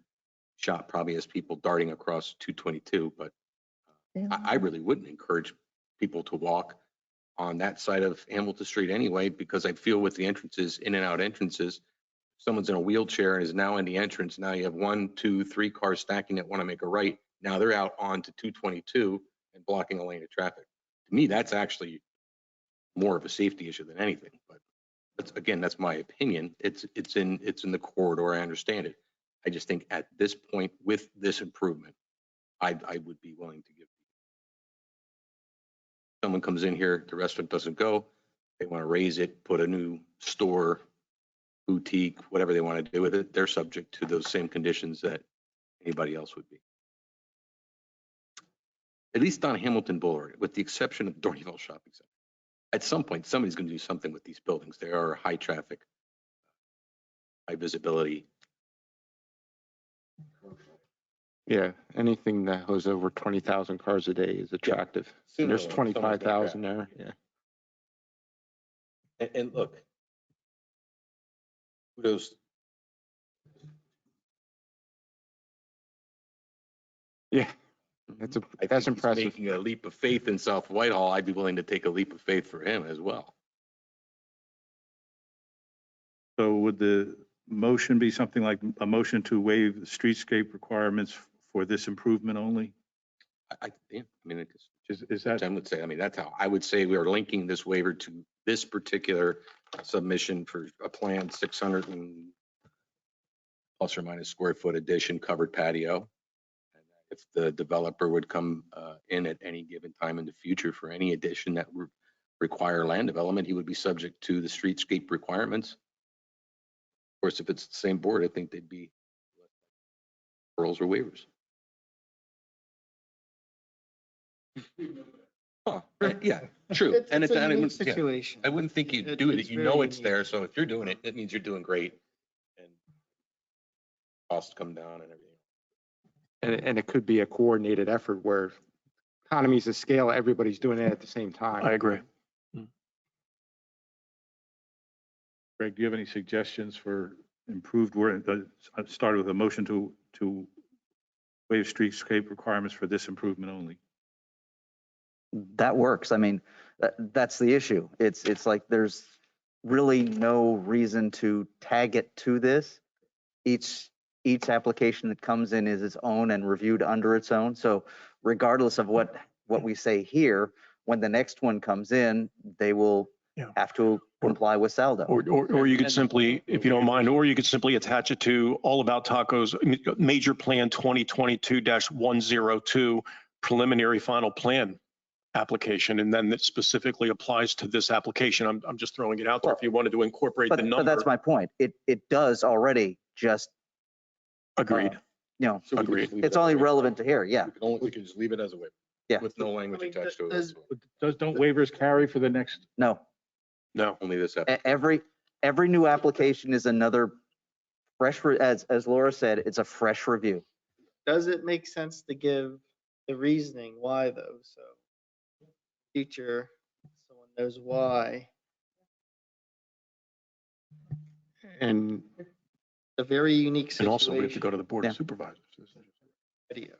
shop probably has people darting across 222, but I really wouldn't encourage people to walk on that side of Hamilton Street anyway, because I feel with the entrances, in and out entrances, someone's in a wheelchair and is now in the entrance. Now you have 1, 2, 3 cars stacking that want to make a right. Now they're out onto 222 and blocking a lane of traffic. To me, that's actually more of a safety issue than anything. But that's my opinion. It's in the corridor. I understand it. I just think at this point with this improvement, I would be willing to give. Someone comes in here, the restaurant doesn't go, they want to raise it, put a new store, boutique, whatever they want to do with it, they're subject to those same conditions that anybody else would be. At least on Hamilton Boulevard, with the exception of Dorneyville Shopping Center. At some point, somebody's going to do something with these buildings. They are high traffic, high visibility.
Yeah, anything that goes over 20,000 cars a day is attractive. And there's 25,000 there, yeah.
And look, kudos.
Yeah, that's impressive.
Making a leap of faith in South Whitehall, I'd be willing to take a leap of faith for him as well.
So would the motion be something like a motion to waive the streetscape requirements for this improvement only?
Yeah, I mean,
is that?
I would say, I mean, that's how I would say we are linking this waiver to this particular submission for a planned 600 and plus or minus square foot addition covered patio. And if the developer would come in at any given time in the future for any addition that would require land development, he would be subject to the streetscape requirements. Of course, if it's the same board, I think they'd be referrals or waivers. Oh, yeah, true. And it's
a unique
yeah,
situation.
I wouldn't think you'd do it.
It's
You know
very
it's
unique.
there. So if you're doing it, it means you're doing great. And costs come down and everything.
And it could be a coordinated effort where economies of scale, everybody's doing it at the same time.
I agree.
Greg, do you have any suggestions for improved work? I started with a motion to waive streetscape requirements for this improvement only.
That works. I mean, that's the issue. It's like there's really no reason to tag it to this. Each application that comes in is its own and reviewed under its own. So regardless of what we say here, when the next one comes in, they will have to comply with Saldo.
Or you could simply, if you don't mind, or you could simply attach it to All About Tacos Major Plan 2022-102 preliminary final plan application, and then that specifically applies to this application. I'm just throwing it out there if you wanted to incorporate the number.
But that's my point. It does already just.
Agreed.
So
agreed.
It's only relevant to here. Yeah.
We can just leave it as a waiver.
Yeah.
With no language attached to it.
Don't waivers carry for the next?
No.
No.
Only this.
Every new application is another fresh, as Laura said, it's a fresh review.
Does it make sense to give the reasoning why though? So future, someone knows why.
And
A very unique situation.
And also we have to go to the Board of Supervisors.
Video.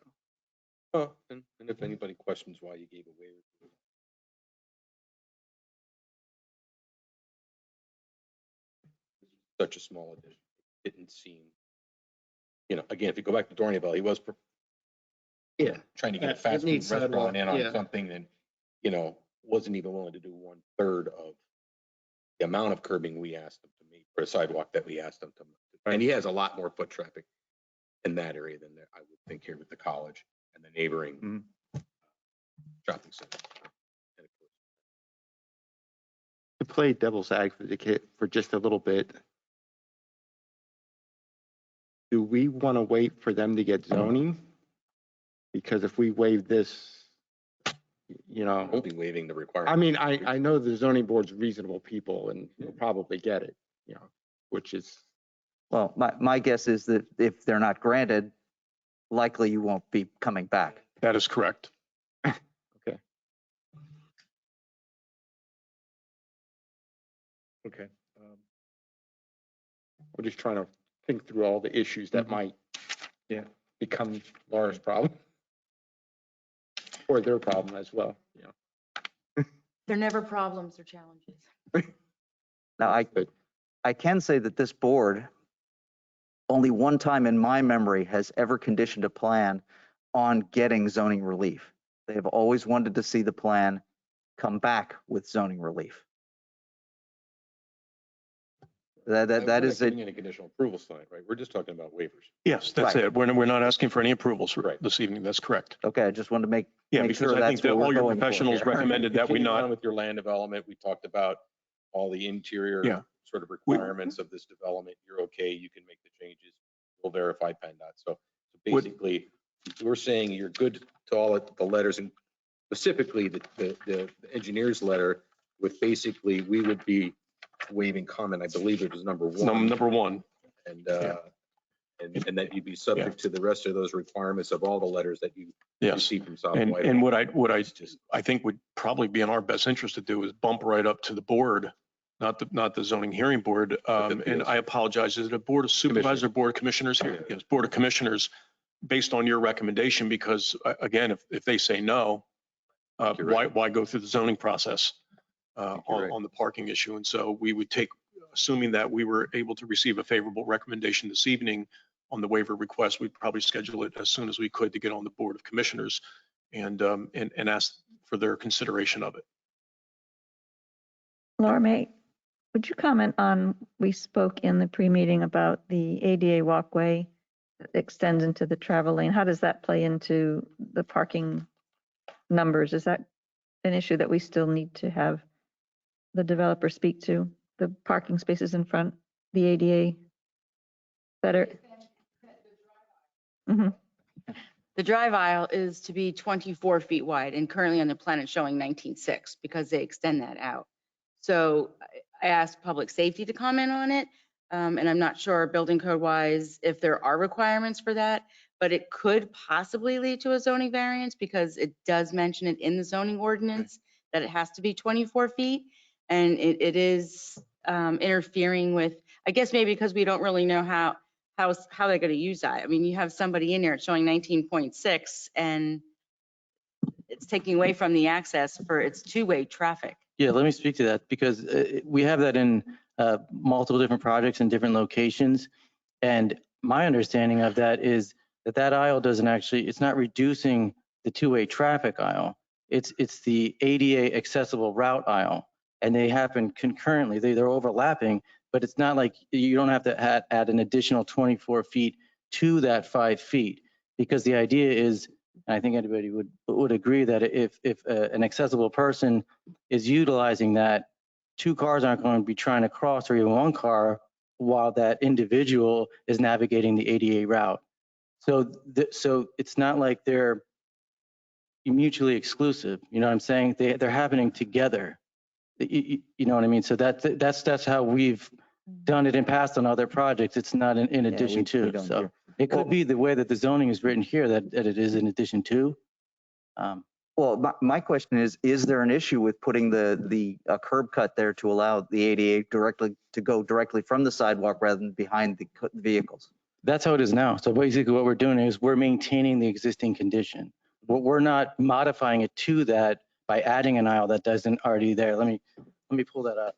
Oh, and if anybody questions why you gave a waiver. Such a small addition. It didn't seem, again, if you go back to Dorneyville, he was trying to get a fast food restaurant in on something and, wasn't even willing to do 1/3 of the amount of curbing we asked him to meet for a sidewalk that we asked him to. And he has a lot more foot traffic in that area than there, I would think, here with the college and the neighboring shopping center.
To play devil's advocate for just a little bit, do we want to wait for them to get zoning? Because if we waive this,
Won't be waiving the requirement.
I mean, I know the zoning board's reasonable people and will probably get it, which is.
Well, my guess is that if they're not granted, likely you won't be coming back.
That is correct.
Okay. Okay. We're just trying to think through all the issues that might, become Laura's problem. Or their problem as well,
They're never problems, they're challenges.
Now, I can say that this board, only one time in my memory, has ever conditioned a plan on getting zoning relief. They have always wanted to see the plan come back with zoning relief. That is
giving
it.
any conditional approvals tonight, right? We're just talking about waivers.
Yes, that's
Right.
it. We're not asking for any approvals this evening. That's correct.
Okay, I just wanted to make
Yeah,
make
because
sure
I
that's
think that
what we're
all your
going for
professionals
here.
recommended that we
Continue on
not.
with your land development. We talked about all the interior
Yeah.
sort of requirements of this development. You're okay, you can make the changes. We'll verify PennDOT. So basically, we're saying you're good to all the letters, and specifically the engineer's letter with basically, we would be waiving comment. I believe it was number one.
Number one.
And that you'd be subject to the rest of those requirements of all the letters that you receive from South
And
Whitehall.
what I think would probably be in our best interest to do is bump right up to the board, not the zoning hearing board. And I apologize, is it a board of supervisor, board of commissioners here? Yes, board of commissioners, based on your recommendation, because again, if they say no, why go through the zoning process on the parking issue? And so we would take, assuming that we were able to receive a favorable recommendation this evening on the waiver request, we'd probably schedule it as soon as we could to get on the board of commissioners and ask for their consideration of it.
Laura May, would you comment on, we spoke in the pre-meeting about the ADA walkway that extends into the travel lane. How does that play into the parking numbers? Is that an issue that we still need to have the developer speak to? The parking spaces in front, the ADA better? Mm-hmm.
The drive aisle is to be 24 feet wide, and currently on the plan it's showing 19.6 because they extend that out. So I asked public safety to comment on it, and I'm not sure building code wise if there are requirements for that, but it could possibly lead to a zoning variance because it does mention it in the zoning ordinance that it has to be 24 feet. And it is interfering with, I guess maybe because we don't really know how they're going to use that. I mean, you have somebody in there it's showing 19.6 and it's taking away from the access for its two-way traffic.
Yeah, let me speak to that because we have that in multiple different projects in different locations. And my understanding of that is that aisle doesn't actually, it's not reducing the two-way traffic aisle. It's the ADA accessible route aisle. And they happen concurrently. They're overlapping, but it's not like you don't have to add an additional 24 feet to that 5 feet, because the idea is, and I think anybody would agree that if an accessible person is utilizing that, two cars aren't going to be trying to cross, or even one car, while that individual is navigating the ADA route. So it's not like they're mutually exclusive. You know what I'm saying? They're happening together. You know what I mean? So that's how we've done it in past on other projects. It's not in addition to. So it could be the way that the zoning is written here that it is in addition to.
Well, my question is there an issue with putting the curb cut there to allow the ADA to go directly from the sidewalk rather than behind the vehicles?
That's how it is now. So basically what we're doing is we're maintaining the existing condition. We're not modifying it to that by adding an aisle that doesn't already there. Let me pull that up.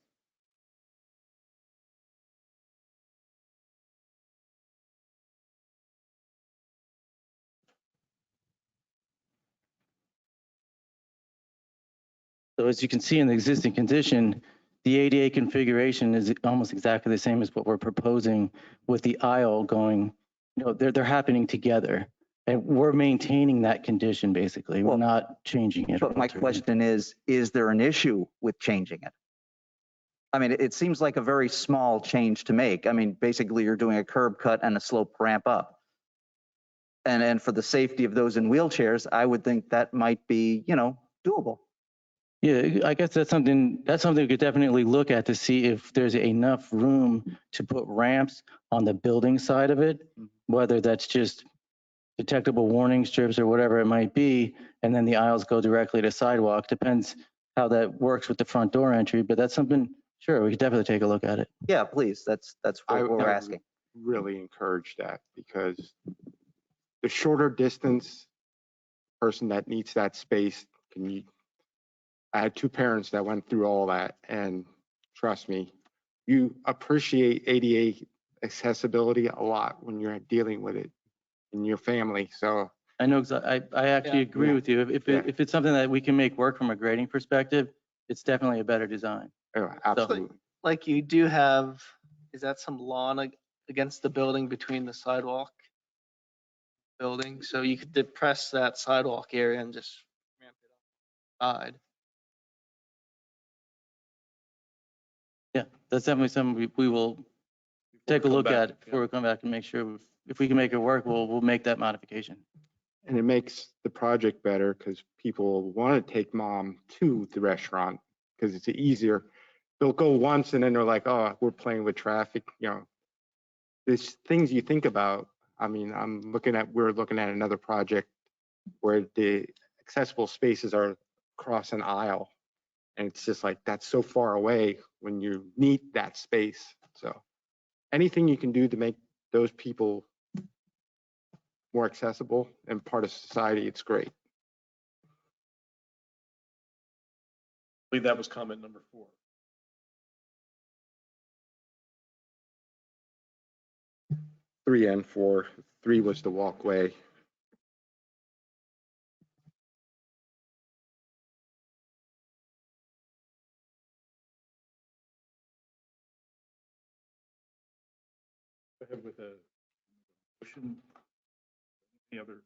So as you can see in the existing condition, the ADA configuration is almost exactly the same as what we're proposing with the aisle going, you know, they're happening together. And we're maintaining that condition basically. We're not changing it.
But my question is there an issue with changing it? I mean, it seems like a very small change to make. I mean, basically you're doing a curb cut and a slope ramp up. And for the safety of those in wheelchairs, I would think that might be, you know, doable.
Yeah, I guess that's something we could definitely look at to see if there's enough room to put ramps on the building side of it, whether that's just detectable warning strips or whatever it might be, and then the aisles go directly to sidewalk. Depends how that works with the front door entry, but that's something Sure, we could definitely take a look at it.
Yeah, please. That's
I
what we're
would
asking.
really encourage that because the shorter distance person that needs that space I had two parents that went through all that, and trust me, you appreciate ADA accessibility a lot when you're dealing with it in your family. So
I know, I actually
Yeah.
agree
Yeah.
with you. If it's something that we can make work from a grading perspective, it's definitely a better design.
absolutely.
Like you do have, is that some lawn against the building between the sidewalk building? So you could depress that sidewalk area and just ramp it up side.
Yeah, that's definitely something we will take a
come
look
back,
at before we come back and make sure if we can make it work, we'll make that modification.
And it makes the project better because people want to take mom to the restaurant because it's easier. They'll go once and then they're like, oh, we're playing with traffic. There's things you think about. I mean, we're looking at another project where the accessible spaces are across an aisle. And it's just like, that's so far away when you need that space. So anything you can do to make those people more accessible and part of society, it's great.
I believe that was comment number 4.
Three and 4. 3 was the walkway.
Go ahead with a motion. Any other?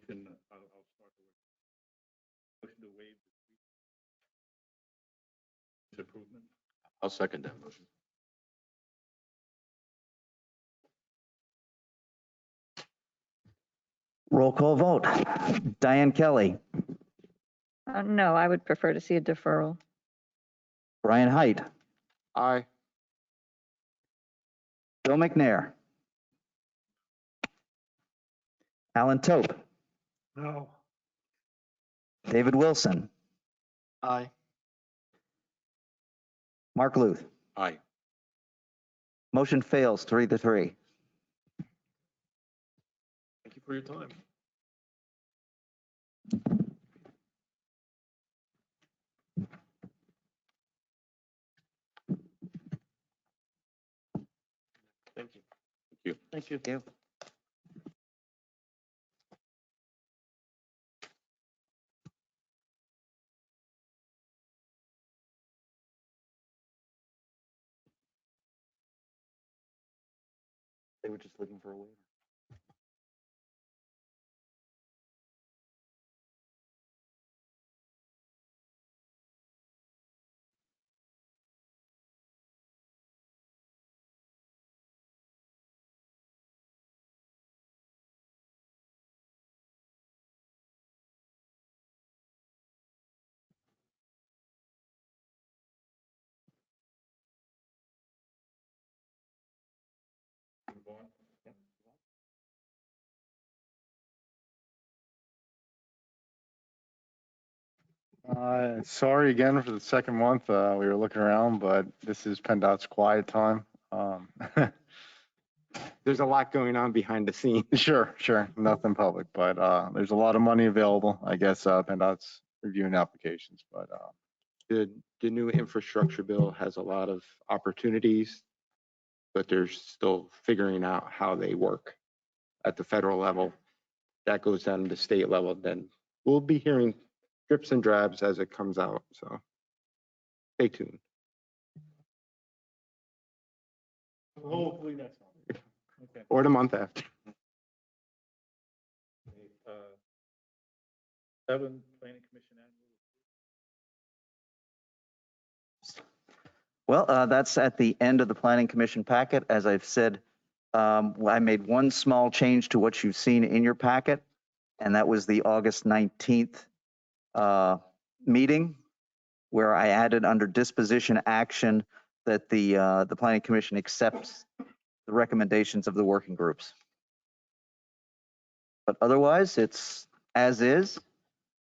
Motion, I'll start with motion to waive the improvement.
I'll second that motion.
Roll call vote. Diane Kelly,
No, I would prefer to see a deferral.
Brian Height,
Aye.
Bill McNair, Alan Tope,
No,
David Wilson,
Aye.
Mark Luth.
Aye.
Motion fails 3-3.
Thank you for your time. Thank you.
Thank you.
They were just looking for a waiver.
Sorry again for the second month. We were looking around, but this is PennDOT's quiet time.
There's a lot going on behind the scenes.
Sure. Nothing public, but there's a lot of money available. I guess PennDOT's reviewing applications, but
The new infrastructure bill has a lot of opportunities, but they're still figuring out how they work at the federal level. That goes down to the state level. Then we'll be hearing drips and drabs as it comes out. So stay tuned.
Hopefully next month. Okay.
Or the month after.
7, Planning Commission annual.
Well, that's at the end of the Planning Commission packet. As I've said, I made one small change to what you've seen in your packet, and that was the August 19th meeting, where I added under disposition action that the Planning Commission accepts the recommendations of the working groups. But otherwise, it's as is.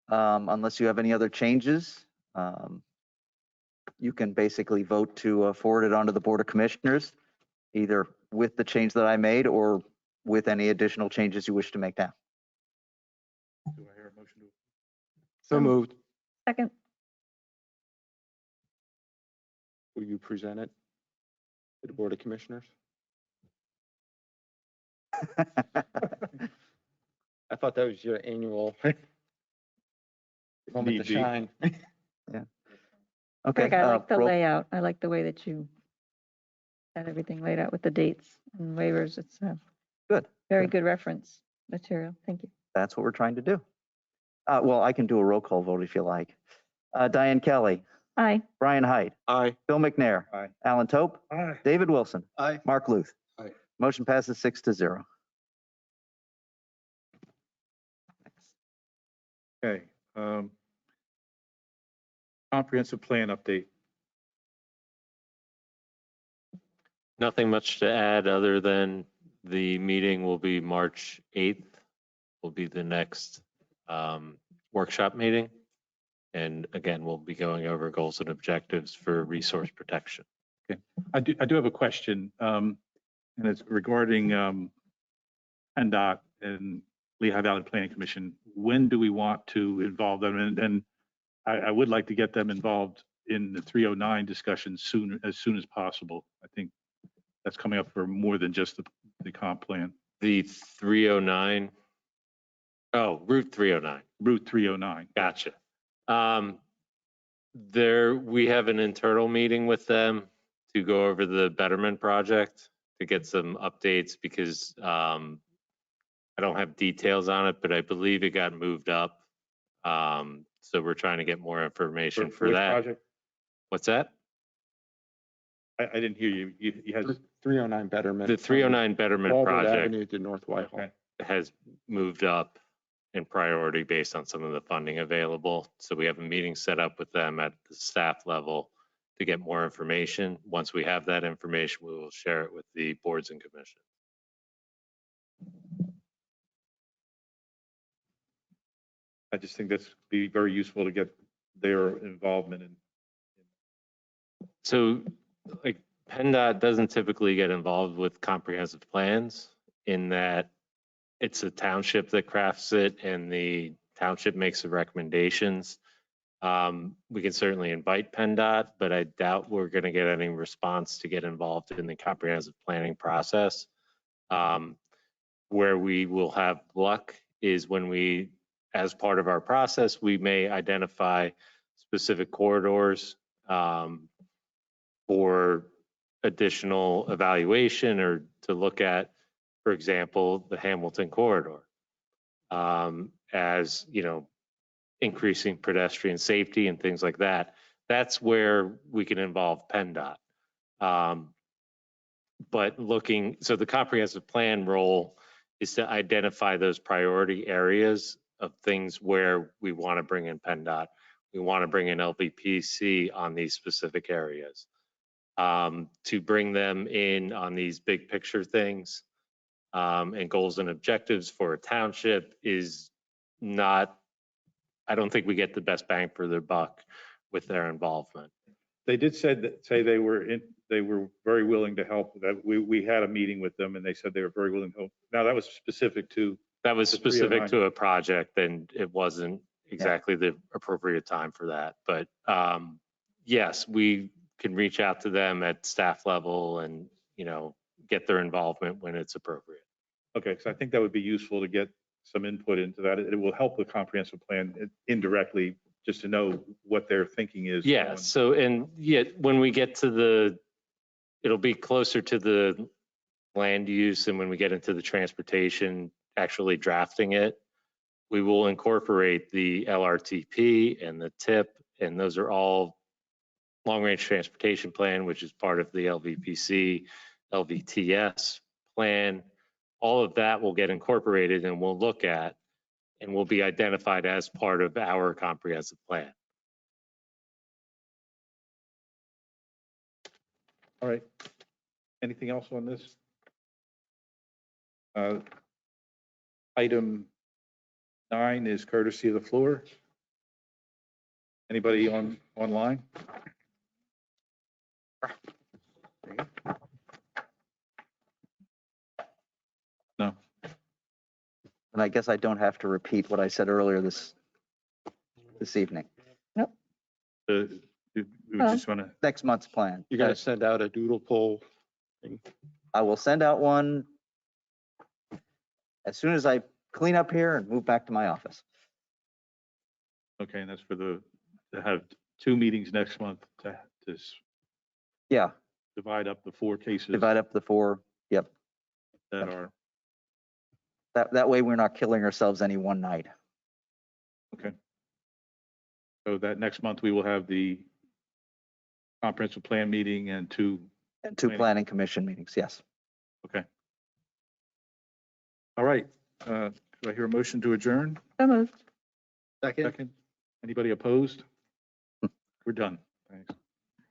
Unless you have any other changes, you can basically vote to forward it on to the Board of Commissioners, either with the change that I made or with any additional changes you wish to make now.
Do I hear a motion to?
So moved.
Second.
Will you present it to the Board of Commissioners? I thought that was your annual moment to
Need be.
shine.
Okay.
Greg, I like the
roll-
layout. I like the way that you had everything laid out with the dates and waivers. It's a
Good.
very good reference material. Thank you.
That's what we're trying to do. Well, I can do a roll call vote if you like. Diane Kelly,
Aye.
Brian Hyde,
Aye.
Bill McNair,
Aye.
Alan Tope,
Aye.
David Wilson,
Aye.
Mark Luth.
Aye.
Motion passes 6-0.
Okay. Comprehensive plan update.
Nothing much to add other than the meeting will be March 8th, will be the next workshop meeting. And again, we'll be going over goals and objectives for resource protection.
Okay. I do have a question, and it's regarding PennDOT and Lehigh Valley Planning Commission. When do we want to involve them? And I would like to get them involved in the 309 discussion as soon as possible. I think that's coming up for more than just the comp plan.
The 309, oh, Route 309.
Route 309.
Gotcha. We have an internal meeting with them to go over the betterment project to get some updates because I don't have details on it, but I believe it got moved up. So we're trying to get more information for
which
that.
project?
What's that?
I didn't hear you. You had
309 Betterment.
The 309 betterment
Baldwin
project
Avenue to North Whitehall.
Okay.
has moved up in priority based on some of the funding available. So we have a meeting set up with them at the staff level to get more information. Once we have that information, we will share it with the boards and commissions.
I just think that's be very useful to get their involvement in.
So like PennDOT doesn't typically get involved with comprehensive plans in that it's a township that crafts it and the township makes the recommendations. We can certainly invite PennDOT, but I doubt we're going to get any response to get involved in the comprehensive planning process. Where we will have luck is when we, as part of our process, we may identify specific corridors for additional evaluation or to look at, for example, the Hamilton corridor as, you know, increasing pedestrian safety and things like that. That's where we can involve PennDOT. But so the comprehensive plan role is to identify those priority areas of things where we want to bring in PennDOT. We want to bring in LVPC on these specific areas. To bring them in on these big picture things and goals and objectives for a township is not, I don't think we get the best bang for their buck with their involvement.
They did say they were very willing to help. That we had a meeting with them and they said they were very willing to help. Now that was specific to.
That was
the
specific
309.
to a project and it wasn't exactly the appropriate time for that. But yes, we can reach out to them at staff level and, you know, get their involvement when it's appropriate.
Okay, so I think that would be useful to get some input into that. It will help the comprehensive plan indirectly, just to know what their thinking is.
Yeah, so, and yeah, when we get to it'll be closer to the land use and when we get into the transportation, actually drafting it, we will incorporate the LRTP and the TIP, and those are all long-range transportation plan, which is part of the LVPC, LVTS plan. All of that will get incorporated and we'll look at and will be identified as part of our comprehensive plan.
All right. Anything else on this? Item 9 is courtesy of the floor. Anybody online? No.
And I guess I don't have to repeat what I said earlier this evening.
We
Well-
just want to,
Next month's plan.
You gotta send out a doodle poll.
I will send out one as soon as I clean up here and move back to my office.
okay, and that's for to have 2 meetings next month to
Yeah,
divide up the 4 cases
divide up the 4. Yep.
that are,
That way we're not killing ourselves any one night.
okay. So that next month we will have the comprehensive plan meeting and 2,
And 2
Planning.
planning commission meetings, yes.
okay. All right, do I hear a motion to adjourn?
So moved.
Second.
Second. Anybody opposed? We're done. Thanks.